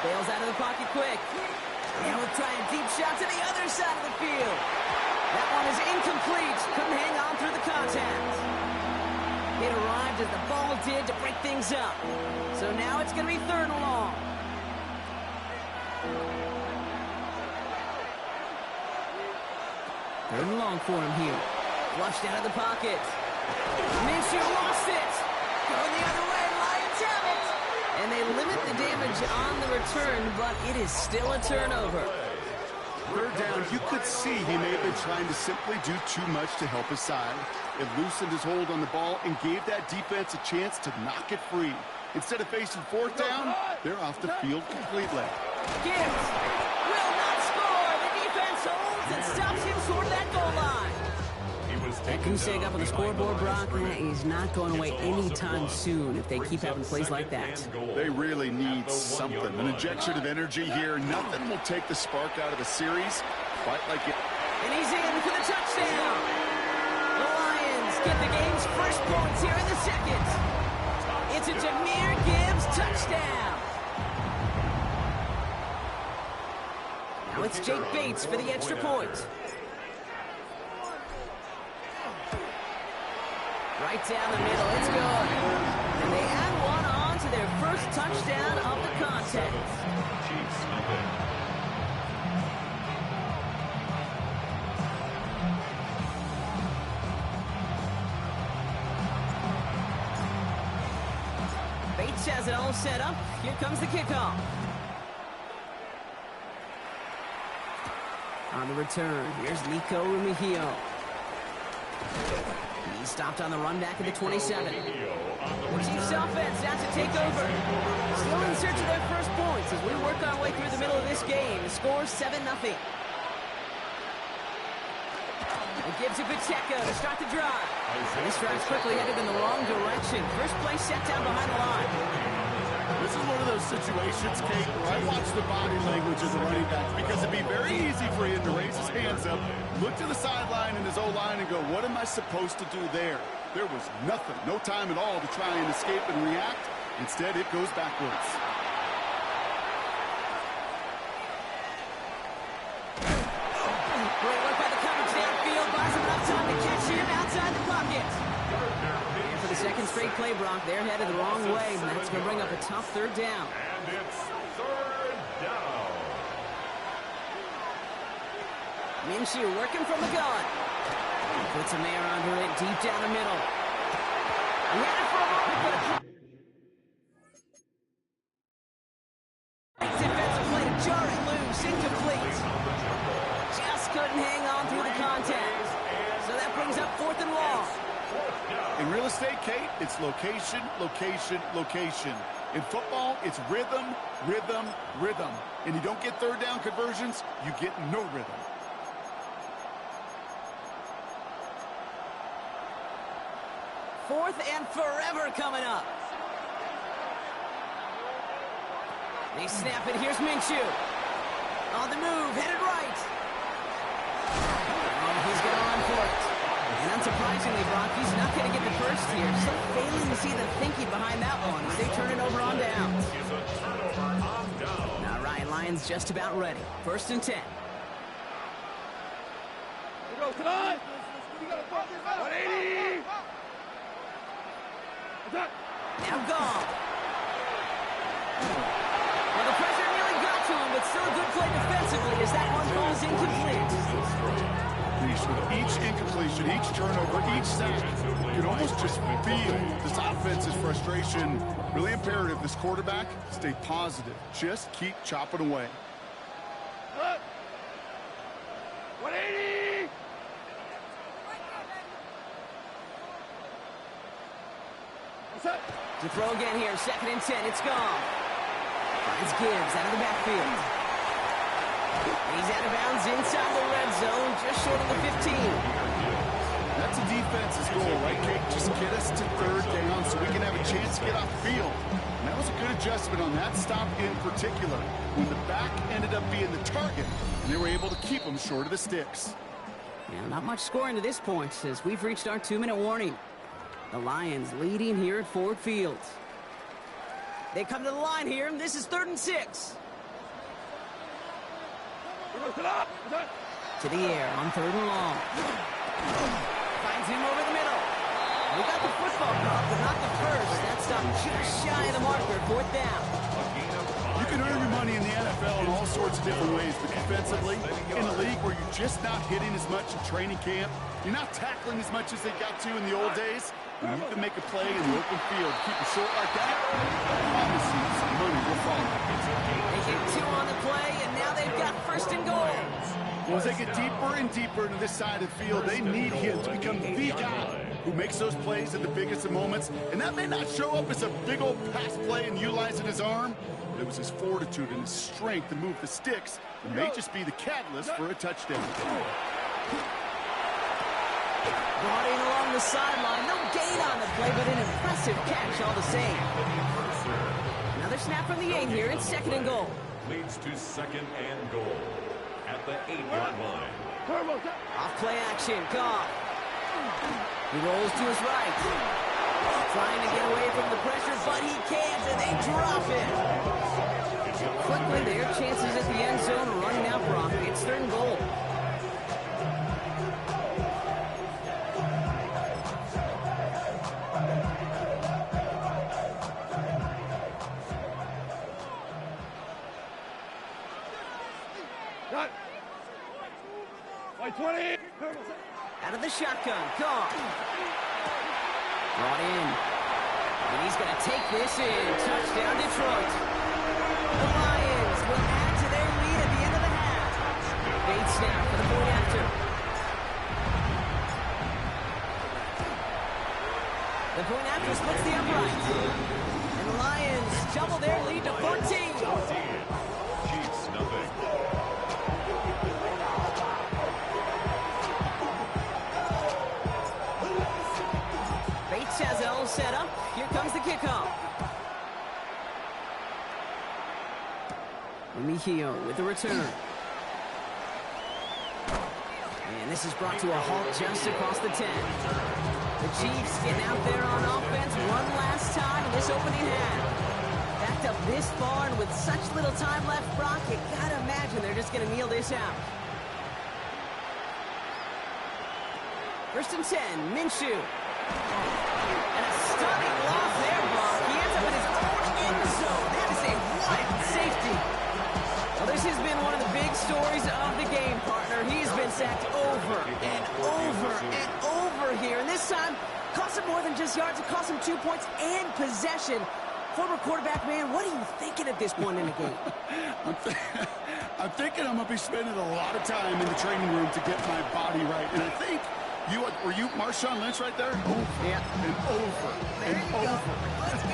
Bails out of the pocket quick. And we'll try a deep shot to the other side of the field. That one is incomplete. Couldn't hang on through the contact. It arrived as the ball did to break things up. So now it's going to be 3rd and long. Third and long for him here. Flushed out of the pocket. Minshew lost it. Going the other way. Lions have it. And they limit the damage on the return, but it is still a turnover. 3rd down, you could see he may have been trying to simply do too much to help his side. It loosened his hold on the ball and gave that defense a chance to knock it free. Instead of facing 4th down, they're off the field completely. Gibbs will not score. The defense holds and stops him short of that goal line. That goose egg up on the scoreboard, Brock, is not going away anytime soon if they keep having plays like that. They really need something. An injection of energy here. Nothing will take the spark out of the series quite like it. And he's in for the touchdown. The Lions get the game's first points here in the 2nd. It's a Jahmyr Gibbs touchdown. Now it's Jake Bates for the extra point. Right down the middle, it's good. And they add one on to their first touchdown of the contest. Bates has it all set up. Here comes the kickoff. On the return, here's Nico Rumihio. He's stopped on the run back at the 27. The Chiefs offense has to take over. Still in search of their first points as we work our way through the middle of this game. The score 7-0. It gives to Pacheco to start the drive. This drive's quickly headed in the wrong direction. First play set down behind the line. This is one of those situations, Kate, where I watch the body language of the running back because it'd be very easy for him to raise his hands up, look to the sideline in his O-line and go, what am I supposed to do there? There was nothing, no time at all to try and escape and react. Instead, it goes backwards. Great work by the coverage downfield. Buys him enough time to catch him outside the pocket. And for the 2nd straight play, Brock, they're headed the wrong way, and that's going to bring up a tough 3rd down. And it's 3rd down. Minshew working from the gun. Puts a man under it deep down the middle. He had it for a moment, but defensive play to jar it loose, incomplete. Just couldn't hang on through the contact. So that brings up 4th and long. In real estate, Kate, it's location, location, location. In football, it's rhythm, rhythm, rhythm. And you don't get third down conversions, you get no rhythm. Fourth and forever coming up. They snap it. Here's Minshew. On the move, headed right. And he's going to run for it. And unsurprisingly, Brock, he's not going to get the first here. Still failing to see the thinking behind that one as they turn it over on downs. All right, Lions just about ready. 1st and 10. Go tonight. 180. Now gone. Well, the pressure nearly got to him, but still a good play defensively as that one falls incomplete. With each incompletion, each turnover, each sack, you can almost just feel this offense's frustration. Really imperative, this quarterback, stay positive. Just keep chopping away. 180. To throw again here, 2nd and 10. It's gone. Finds Gibbs out of the backfield. He's out of bounds inside the red zone, just short of the 15. That's a defense's goal, right, Kate? Just get us to 3rd down so we can have a chance to get off the field. And that was a good adjustment on that stop in particular, when the back ended up being the target, and they were able to keep them short of the sticks. Yeah, not much scoring to this point as we've reached our 2-minute warning. The Lions leading here at Ford Field. They come to the line here, and this is 3rd and 6. To the air on 3rd and long. Finds him over the middle. We got the football caught, but not the first. That stopped just shy of the marker. 4th down. You can earn your money in the NFL in all sorts of different ways, but defensively, in a league where you're just not hitting as much in training camp, you're not tackling as much as they got to in the old days, and you can make a play in the open field. Keep it short like that, I promise you some money will follow. They get 2 on the play, and now they've got 1st and goal. Well, as they get deeper and deeper into this side of the field, they need him to become the guy who makes those plays at the biggest of moments. And that may not show up as a big old pass play and utilizing his arm, but it was his fortitude and his strength to move the sticks. It may just be the catalyst for a touchdown. Brought in along the sideline. No gain on the play, but an impressive catch all the same. Another snap from the 8 here. It's 2nd and goal. Leads to 2nd and goal at the 8-yard line. Off play action. Goff. He rolls to his right. Trying to get away from the pressure, but he can't, and they drop it. Quickly, their chances at the end zone are running out, Brock. It's 3rd and goal. Like 20. Out of the shotgun. Goff. Brought in. And he's going to take this in. Touchdown, Detroit. The Lions will add to their lead at the end of the half. Bait snap for the point after. The point after splits the upright. And the Lions double their lead to 14. Chiefs nothing. Bates has it all set up. Here comes the kickoff. Mejio with the return. And this is brought to a halt just across the 10. The Chiefs getting out there on offense one last time in this opening half. Backed up this far and with such little time left, Brock, you gotta imagine they're just gonna kneel this out. 1st and 10, Minshew. And a stunning loss there, Brock. He ends up in his own end zone. That is a wild safety. Well, this has been one of the big stories of the game, partner. He's been sacked over and over and over here. And this time, cost him more than just yards. It cost him 2 points and possession. Former quarterback, man, what are you thinking at this point in the game? I'm thinking I'm going to be spending a lot of time in the training room to get my body right. And I think, were you Marshawn Lynch right there? Over yeah. and over there and you over. Go. Let's go.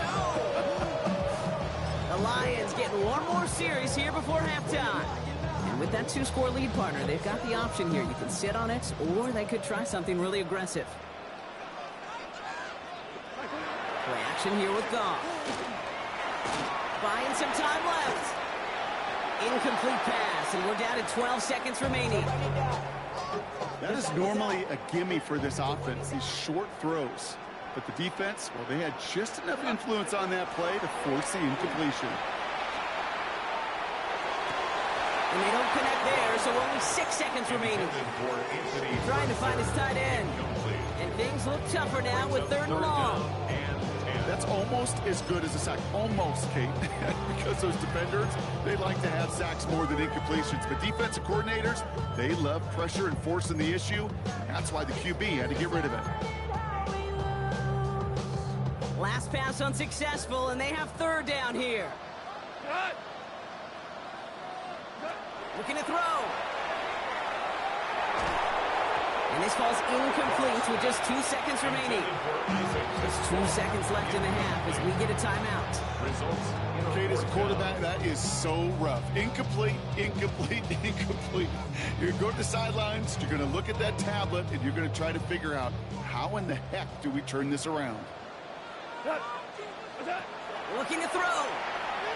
Lions getting one more series here before halftime. And with that 2-score lead, partner, they've got the option here. You can sit on it, or they could try something really aggressive. Play action here with Goff. Buying some time left. Incomplete pass, and we're down to 12 seconds remaining. That is normally a gimme for this offense, these short throws. But the defense, well, they had just enough influence on that play to force the incompletion. And they don't connect there, so only 6 seconds remaining. Trying to find his tight end. And things look tougher now with 3rd and long. That's almost as good as a sack. Almost, Kate. Because those defenders, they like to have sacks more than incompletions. But defensive coordinators, they love pressure and forcing the issue. That's why the QB had to get rid of it. Last pass unsuccessful, and they have 3rd down here. Looking to throw. And this falls incomplete with just 2 seconds remaining. Just 2 seconds left in the half as we get a timeout. Kate, as a quarterback, that is so rough. Incomplete, incomplete, incomplete. You're going to go to the sidelines, you're going to look at that tablet, and you're going to try to figure out how in the heck do we turn this around. Looking to throw.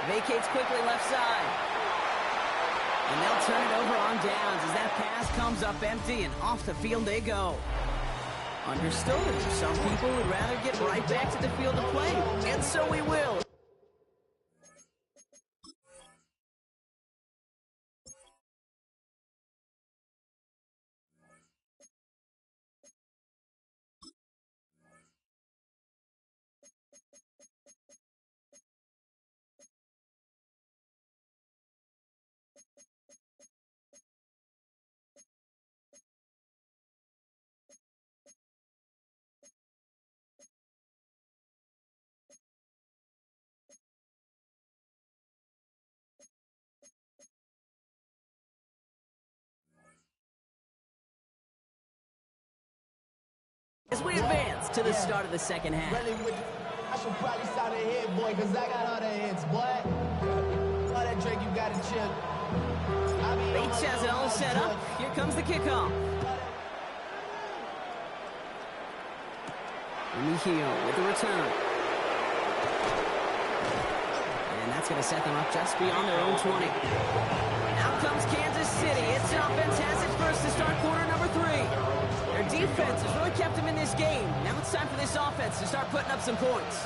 Vacates quickly left side. And they'll turn it over on downs as that pass comes up empty, and off the field they go. Understood. Some people would rather get right back to the field to play, and so we will. As we advance to the start of the second half. I should probably start a hit, boy, because I got all the hits, boy. All that drink, you got to chill. Bates has it all set up. Here comes the kickoff. Mejio with the return. And that's going to set them up just beyond their own 20. Out comes Kansas City. Its offense has it first to start quarter number 3. Their defense has really kept them in this game. Now it's time for this offense to start putting up some points.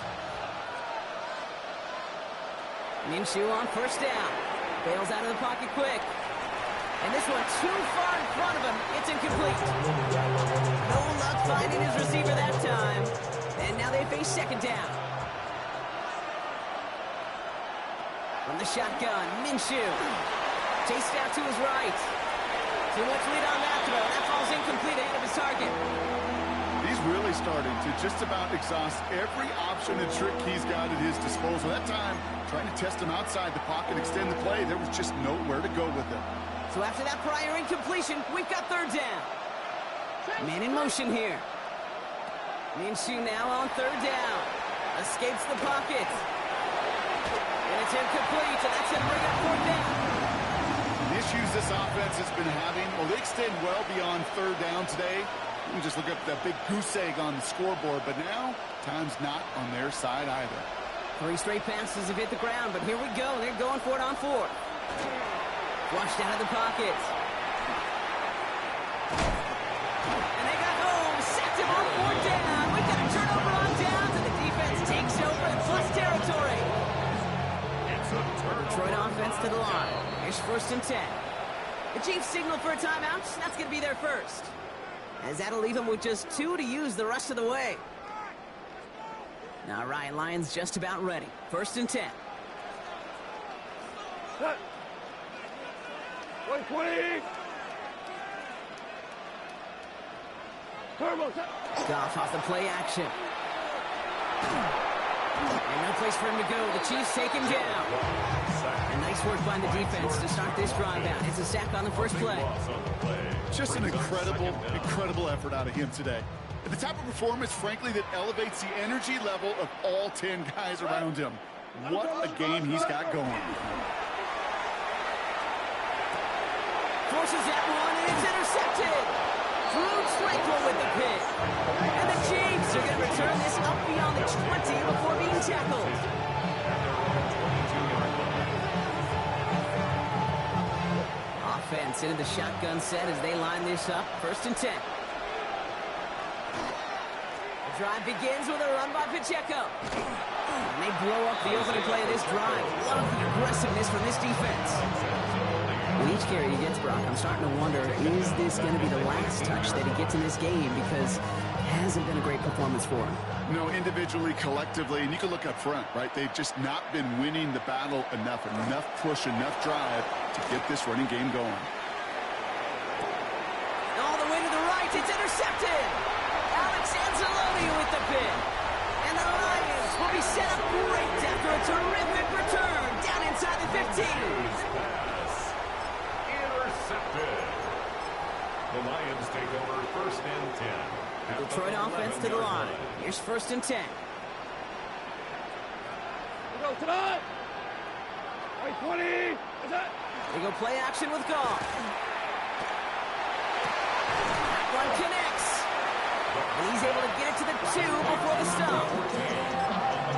Minshew on 1st down. Bails out of the pocket quick. And this one too far in front of him. It's incomplete. No luck finding his receiver that time. And now they face 2nd down. From the shotgun, Minshew. Chased out to his right. Too much lead on that throw. That falls incomplete ahead of his target. He's really starting to just about exhaust every option and trick he's got at his disposal. That time, trying to test him outside the pocket, extend the play, there was just nowhere to go with it. So after that prior incompletion, we've got 3rd down. Man in motion here. Minshew now on 3rd down. Escapes the pocket. And it's incomplete, and that's going to bring up 4th down. The issues this offense has been having, well, they extend well beyond 3rd down today. You can just look up that big goose egg on the scoreboard, but now time's not on their side either. 3 straight passes have hit the ground, but here we go. They're going for it on 4th. Flushed out of the pocket. And they got home. Sacked him on 4th down. We've got a turnover on downs, and the defense takes over in plus territory. Detroit offense to the line. Here's 1st and 10. The Chiefs signal for a timeout. That's going to be their first. As that'll leave them with just 2 to use the rest of the way. All right, Lions just about ready. 1st and 10. Goff off the play action. And no place for him to go. The Chiefs take him down. And nice work by the defense to start this drive out. It's a sack on the first play. Just an incredible effort out of him today. The type of performance, frankly, that elevates the energy level of all 10 guys around him. What a game he's got going. Forces that one, and it's intercepted. Drew Tranquil with the pick. And the Chiefs are going to return this up beyond the 20 before being tackled. Offense into the shotgun set as they line this up. 1st and 10. The drive begins with a run by Pacheco. And they blow up the opening play of this drive. Love the aggressiveness from this defense. With each carry he gets, Brock, I'm starting to wonder, is this going to be the last touch that he gets in this game? Because it hasn't been a great performance for him. No, individually, collectively, and you can look up front, right? They've just not been winning the battle enough push, enough drive to get this running game going. All the way to the right, it's intercepted. Alex Anzalone with the pick. And the Lions will be set up great after a terrific return down inside the 15. Intercepted. The Lions take over 1st and 10. Detroit offense to the line. Here's 1st and 10. We go tonight. 20. Is that? They go play action with Goff. That one connects. And he's able to get it to the 2 before the stop.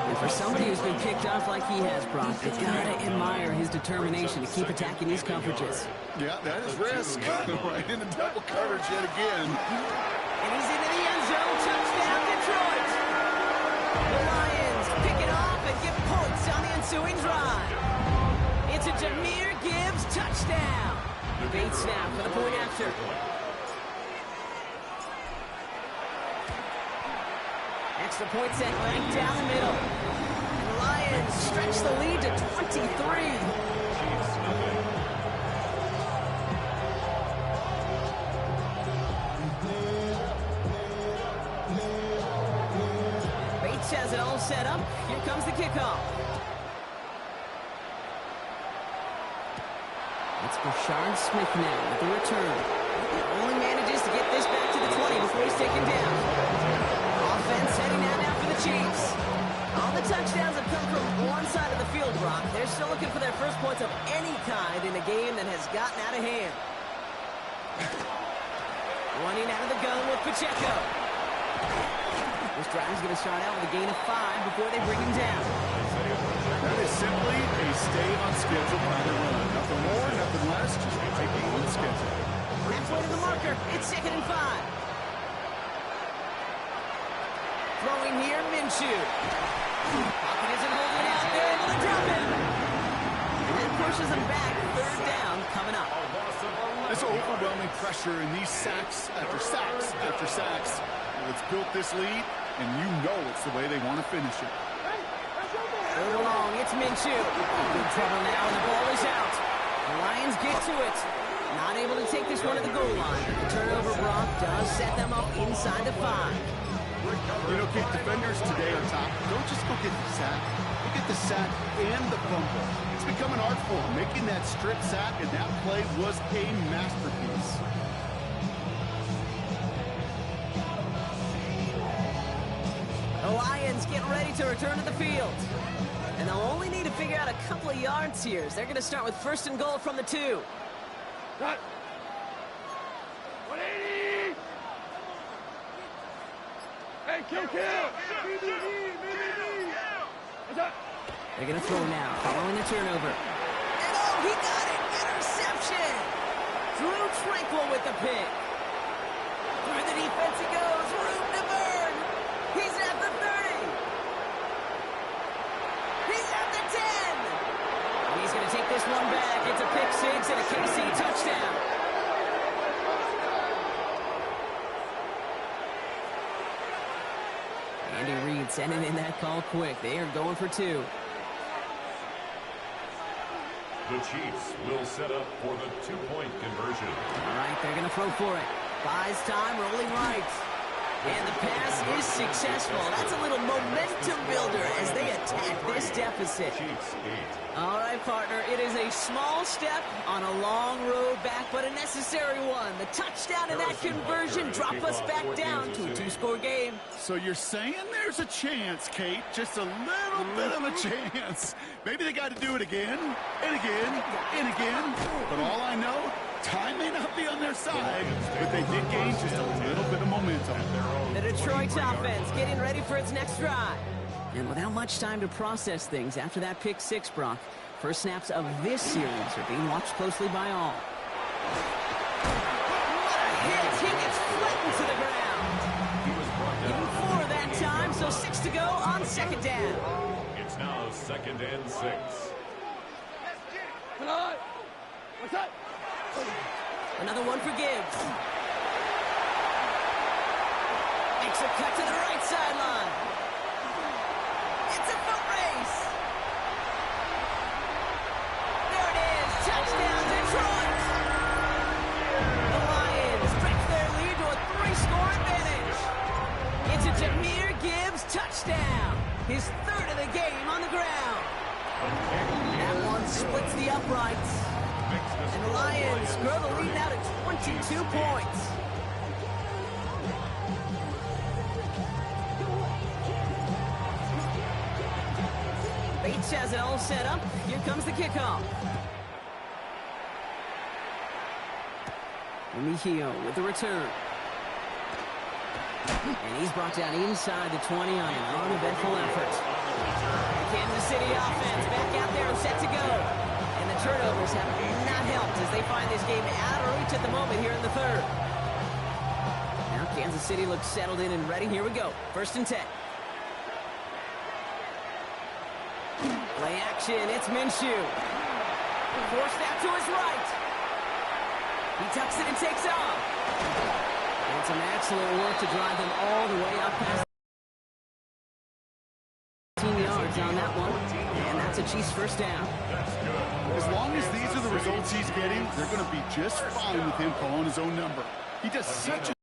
And for somebody who's been kicked off like he has, Brock, you've got to admire his determination to keep attacking these coverages. Yeah, that is risk. Right in the double coverage yet again. And he's into the end zone. Touchdown, Detroit. The Lions pick it off and get points on the ensuing drive. It's a Jahmyr Gibbs touchdown. Bait snap for the point after. Extra point set right down the middle. And the Lions stretch the lead to 23. Bates has it all set up. Here comes the kickoff. It's Brashard Smith now with the return. Only manages to get this back to the 20 before he's taken down. Offense heading out now for the Chiefs. All the touchdowns have come from one side of the field, Brock. They're still looking for their first points of any kind in a game that has gotten out of hand. Running out of the gun with Pacheco. This drive is going to start out with a gain of 5 before they bring him down. That is simply a stay-on-schedule kind of run. Nothing more, nothing less, just right on schedule. Halfway to the marker, it's 2nd and 5. Throwing here, Minshew. Pocket isn't holding out. They're able to drop him. And that pushes him back. 3rd down coming up. This overwhelming pressure and these sacks after sacks after sacks. It's built this lead, and you know it's the way they want to finish it. Third along, it's Minshew. In trouble now, and the ball is out. The Lions get to it. Not able to take this one to the goal line. The turnover, Brock, does set them up inside the 5. You know, Kate, defenders today on top, don't just go get the sack. Go get the sack and the fumble. It's become an art form. Making that strip sack, and that play was a masterpiece. The Lions get ready to return to the field. And they'll only need to figure out a couple of yards here. They're going to start with 1st and goal from the 2. Cut. 180. Hey, kill. What's up? They're going to throw now, following the turnover. And oh, he got it! Interception! Drew Tranquil with the pick. Through the defense he goes. Room to burn. He's at the 30. He's at the 10. And he's going to take this one back. It's a pick 6 and a KC touchdown. Andy Reid sending in that call quick. They are going for 2. The Chiefs will set up for the 2-point conversion. All right, they're going to throw for it. Buys time, rolling right. And the pass is successful. That's a little momentum builder as they attack this deficit. All right, partner, it is a small step on a long road back, but a necessary one. The touchdown and that conversion drop us back down to a 2-score game. So you're saying there's a chance, Kate, just a little bit of a chance. Maybe they got to do it again, and again, and again. But all I know, time may not be on their side, but they did gain just a little bit of momentum. The Detroit offense getting ready for its next drive. And without much time to process things after that pick six, Brock, first snaps of this series are being watched closely by all. What a hit! He gets flattened to the ground. Even 4 that time, so 6 to go on second down. It's now 2nd and 6. What's that? Another one for Gibbs. Makes a cut to the right sideline. It's a foot race. There it is. Touchdown, Detroit. The Lions stretch their lead to a 3-score advantage. It's a Jahmyr Gibbs touchdown. His 3rd of the game on the ground. That one splits the uprights. And the Lions grow the lead now to 22 points. Bates has it all set up. Here comes the kickoff. Mejio with the return. And he's brought down inside the 20 on an uneventful effort. The Kansas City offense back out there and set to go. And the turnovers have not helped as they find this game out of reach at the moment here in the 3rd. Now Kansas City looks settled in and ready. Here we go. 1st and 10. Play action, it's Minshew. Forced out to his right. He tucks it and takes off. And some excellent work to drive them all the way up past 15 yards on that one. And that's a Chiefs first down. As long as these are the results he's getting, they're going to be just fine with him calling his own number. He does such a...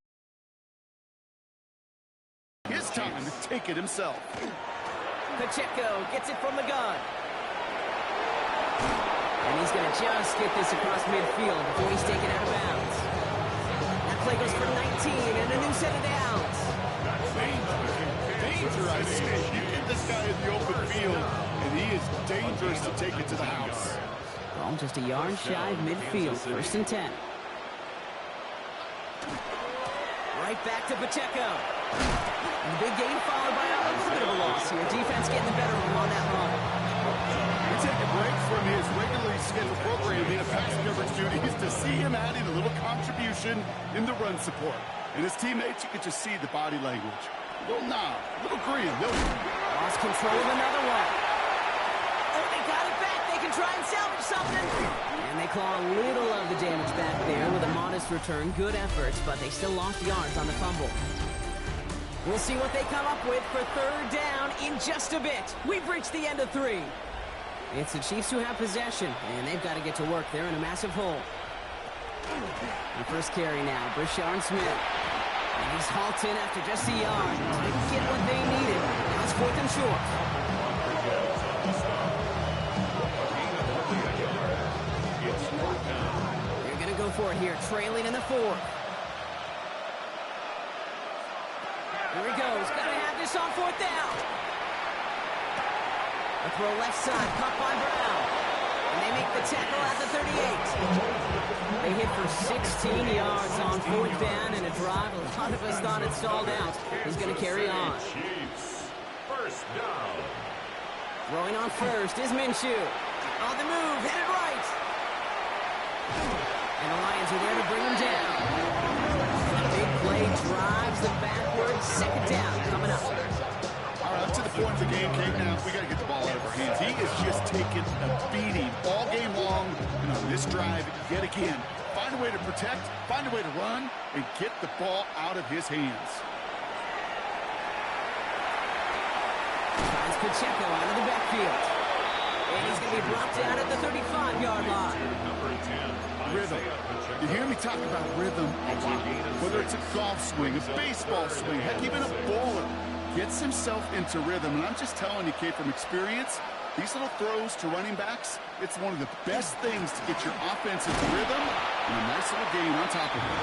His time to take it himself. Pacheco gets it from the gun. And he's going to just get this across midfield before he's taken out of bounds. That play goes for 19 and a new set of downs. Danger, I say. You get this guy in the open field, and he is dangerous to take it to the house. Ball just a yard shy of midfield. 1st and 10. Right back to Pacheco. And the big gain followed by a little bit of a loss here. Defense getting the better of him on that run. We take a break from his regularly scheduled programming of pass coverage duties to see him adding a little contribution in the run support. And his teammates, you could just see the body language. A little nod, a little grin. Lost control of another one. Oh, they got it back. They can try and salvage something. And they claw a little of the damage back there with a modest return. Good efforts, but they still lost yards on the fumble. We'll see what they come up with for 3rd down in just a bit. We've reached the end of 3. It's the Chiefs who have possession, and they've got to get to work. They're in a massive hole. The first carry now, Brashard Smith. And he's halted after just a yard. Didn't get what they needed. Now it's 4th and short. They're going to go for it here, trailing in the 4th. Here he goes. Got to have this on 4th down. A throw left side, caught by Brown. And they make the tackle at the 38. They hit for 16 yards on 4th down in a drive. A lot of us thought it stalled out. He's going to carry on. Chiefs, 1st down. Throwing on first is Minshew. On the move, headed right. And the Lions are there to bring him down. Big play drives them backwards. 2nd down coming up. All right, up to the point of the game, Kate, now we got to get the ball out of our hands. He is just taking a beating all game long, and on this drive, yet again, find a way to protect, find a way to run, and get the ball out of his hands. Finds Pacheco out of the backfield. And he's going to be brought down at the 35-yard line. Number 10, Rhythm. Pacheco. You hear me talk about rhythm a lot. Whether it's a golf swing, a baseball swing, heck, even a bowler gets himself into rhythm. And I'm just telling you, kid, from experience, these little throws to running backs, it's one of the best things to get your offense into rhythm and a nice little gain on top of it.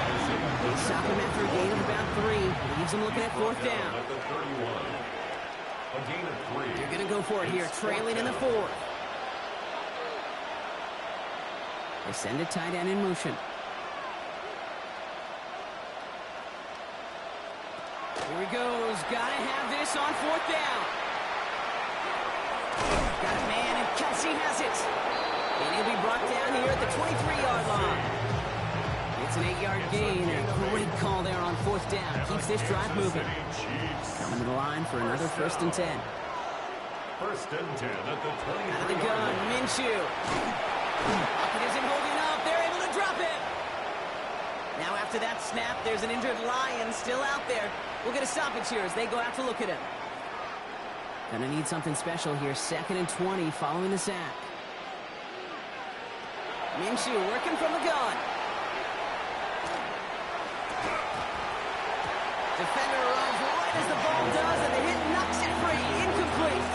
They stop him after a gain of about 3. Leaves him looking at 4th down. A gain of 3. They're going to go for it here, trailing in the 4th. They send a tight end in motion. Here he goes. Got to have this on 4th down. Got a man, and Kelsey has it. And he'll be brought down here at the 23-yard line. It's an 8-yard gain. A great call there on 4th down. Keeps this drive moving. Coming to the line for another 1st and 10. 1st and 10 at the 20. Out of the gun, Minshew. Pocket isn't holding up. They're able to drop it. Now after that snap, there's an injured Lion still out there. We'll get a stoppage here as they go out to look at him. Gonna need something special here. 2nd and 20 following the sack. Minshew working from the gun. Defender runs right as the ball does, and the hit knocks it free. Incomplete.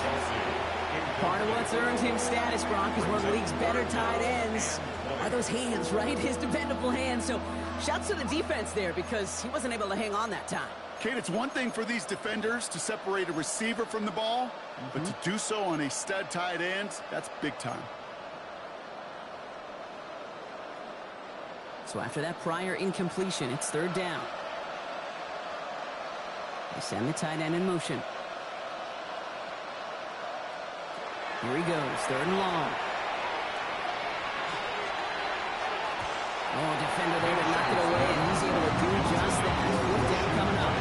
Part of what's earned him status, Brock, is one of the league's better tight ends. Are those hands, right? His dependable hands. So shouts to the defense there because he wasn't able to hang on that time. Kate, it's one thing for these defenders to separate a receiver from the ball, but to do so on a stud tight end, that's big time. So after that prior incompletion, it's 3rd down. They send the tight end in motion. Here he goes, 3rd and long. Oh, defender there to knock it away, and he's able to do just that. 4th down coming up.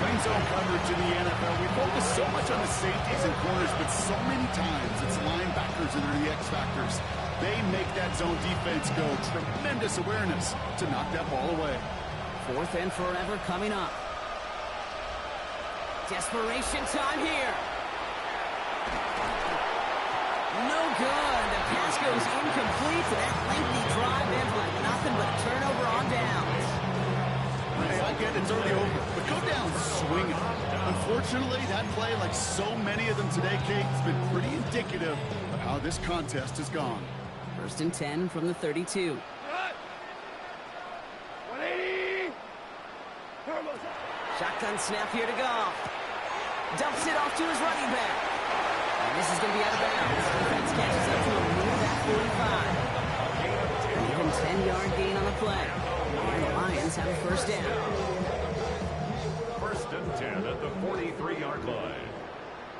Playing zone coverage in the NFL, we focus so much on the safeties and corners, but so many times it's linebackers that are the X factors. They make that zone defense go. Tremendous awareness to knock that ball away. 4th and forever coming up. Desperation time here. No good. The pass goes incomplete. That lengthy drive ends with nothing but a turnover on downs. Hey, I get it's already over, but go down swinging. Unfortunately, that play, like so many of them today, Kate, has been pretty indicative of how this contest has gone. 1st and 10 from the 32. 180. Shotgun snap here to Goff. Dumps it off to his running back. And this is going to be out of bounds. Defense catches up to him near that 45. An even 10-yard gain on the play. And the Lions have a 1st down. 1st and 10 at the 43-yard line.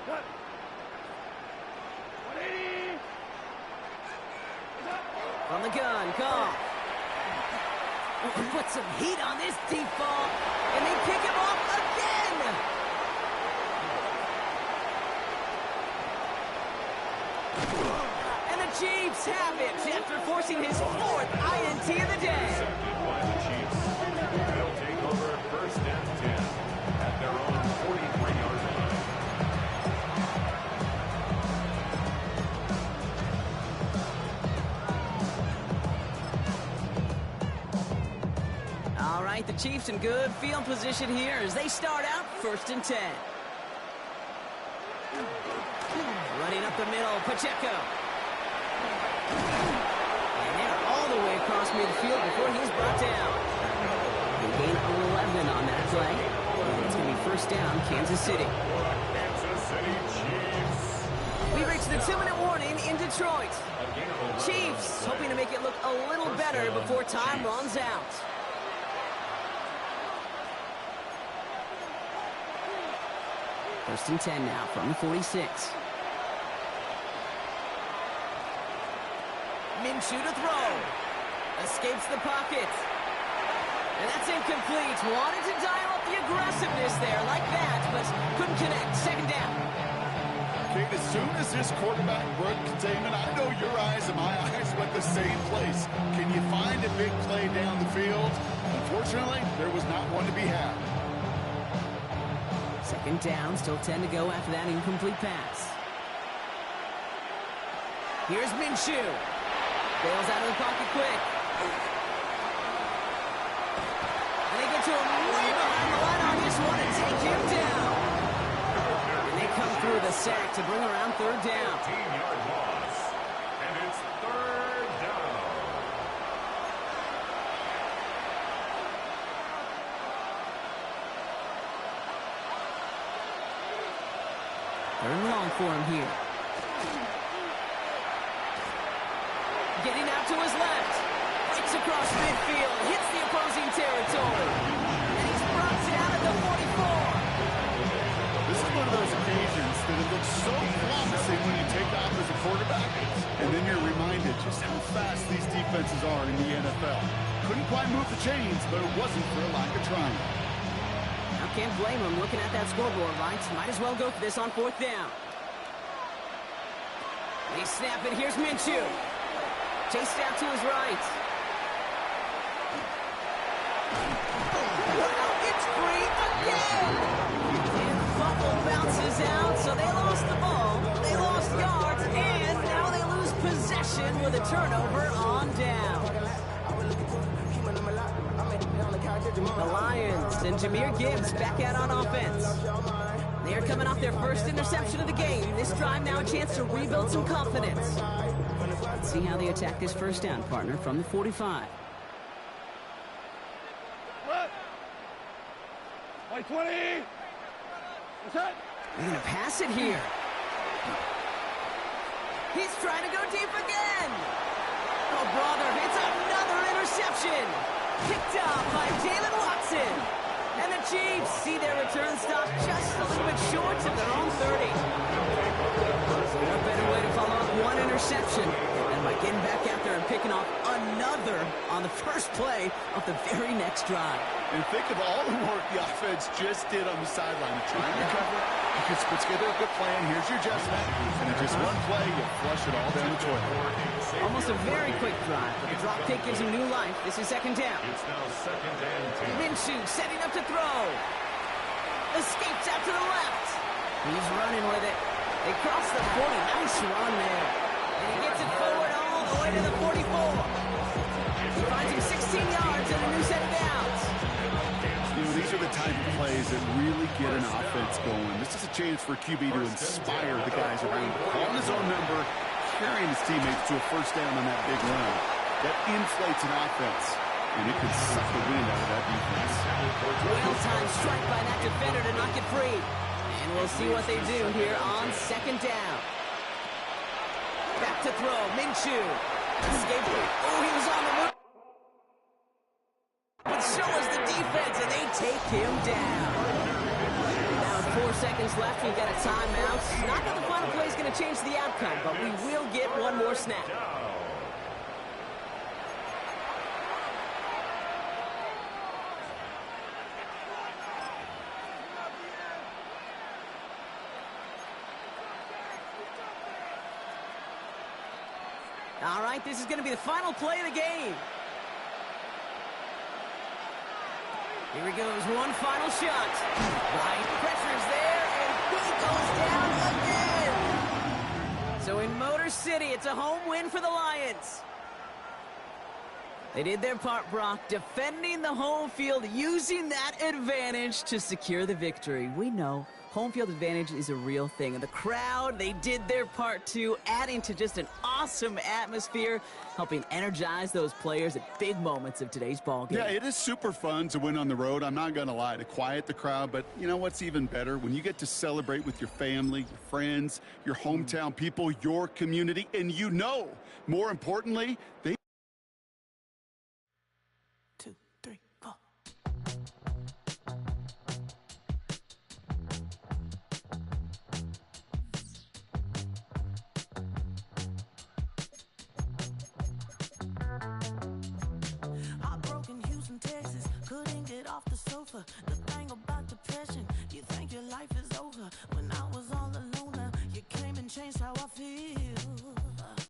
180. From the gun, Goff. Put some heat on this deep ball. And they pick him off again. And the Chiefs have it after forcing his 4th INT of the day. Accepted by the Chiefs. They'll take over 1st and 10 at their own 43-yard line. All right, the Chiefs in good field position here as they start out 1st and 10. Running up the middle, Pacheco. And they're all the way across midfield before he's brought down. They gain 11 on that play. And it's going to be 1st down, Kansas City. Kansas City Chiefs. We reach the 2-minute warning in Detroit. Chiefs hoping to make it look a little better before time runs out. First and 10 now from the 46. Minshew to throw. Escapes the pocket. And that's incomplete. Wanted to dial up the aggressiveness there like that, but couldn't connect. 2nd down. Kate, as soon as this quarterback broke containment, I know your eyes and my eyes went the same place. Can you find a big play down the field? Unfortunately, there was not one to be had. 2nd down, still 10 to go after that incomplete pass. Here's Minshew. Bails out of the pocket quick. to bring around third down. 14-yard loss. And it's third down. Third and long for him here. Getting out to his left. Breaks across midfield. Hits the opposing territory. And he's brought down at the 44. This is one of those occasions that it looks so promising when you take off as a quarterback, and then you're reminded just how fast these defenses are in the NFL. Couldn't quite move the chains, but it wasn't for a lack of trying. Now can't blame him looking at that scoreboard, right? Might as well go for this on fourth down. They snap it. Here's Minshew. Chased out to his right. It's free again. And Buffalo bounces out, so they lost the ball. They lost yards, and now they lose possession with a turnover on down. The Lions and Jahmyr Gibbs back out on offense. They are coming off their first interception of the game. This drive now a chance to rebuild some confidence. Let's see how they attack this first down, partner, from the 45. What? White 20. What's that? They're going to pass it here. He's trying to go deep again. Oh, brother, it's another interception. Picked up by Jalen Watson. And the Chiefs see their return stop just a little bit short of their own 30. So what better way to follow up one interception than by getting back out there and picking off another on the first play of the very next drive. And think of all the work the offense just did on the sideline. Trying to cover, you can put together a good plan. Here's your adjustment. And in just one play, you flush it all down the toilet. Almost a very quick drive, but the drop kick gives him new life. This is second down. It's now second and 10. Minshew setting up to throw. Escapes out to the left. He's running with it. They cross the 40. Nice run there. And he gets it forward all the way to the 44. He finds him 16 yards and a new set of downs. You know, these are the type of plays that really get an offense going. This is a chance for a QB to inspire the guys around him. Calling his own number, carrying his teammates to a first down on that big run. That inflates an offense, and it could suck the wind out of that defense. Well-timed strike by that defender to knock it free. And we'll see what they do here on second down. Back to throw. Minshew. Escaping. Oh, he was on the move. But so was the defense, and they take him down. Now with 4 seconds left, we've got a timeout. Not that the final play is going to change the outcome, but we will get one more snap. All right, this is going to be the final play of the game. Here he goes, one final shot. Right, pressure's there, and he goes down again. So in Motor City, it's a home win for the Lions. They did their part, Brock, defending the home field, using that advantage to secure the victory. We know home field advantage is a real thing. And the crowd, they did their part too, adding to just an awesome atmosphere, helping energize those players at big moments of today's ballgame. Yeah, it is super fun to win on the road. I'm not going to lie, to quiet the crowd. But you know what's even better? When you get to celebrate with your family, your friends, your hometown people, your community, and you know, more importantly, they 2, 3, 4. Heartbroken Houston, Texas, couldn't get off the sofa. The thing about depression, you think your life is over. When I was all alone, you came and changed how I feel.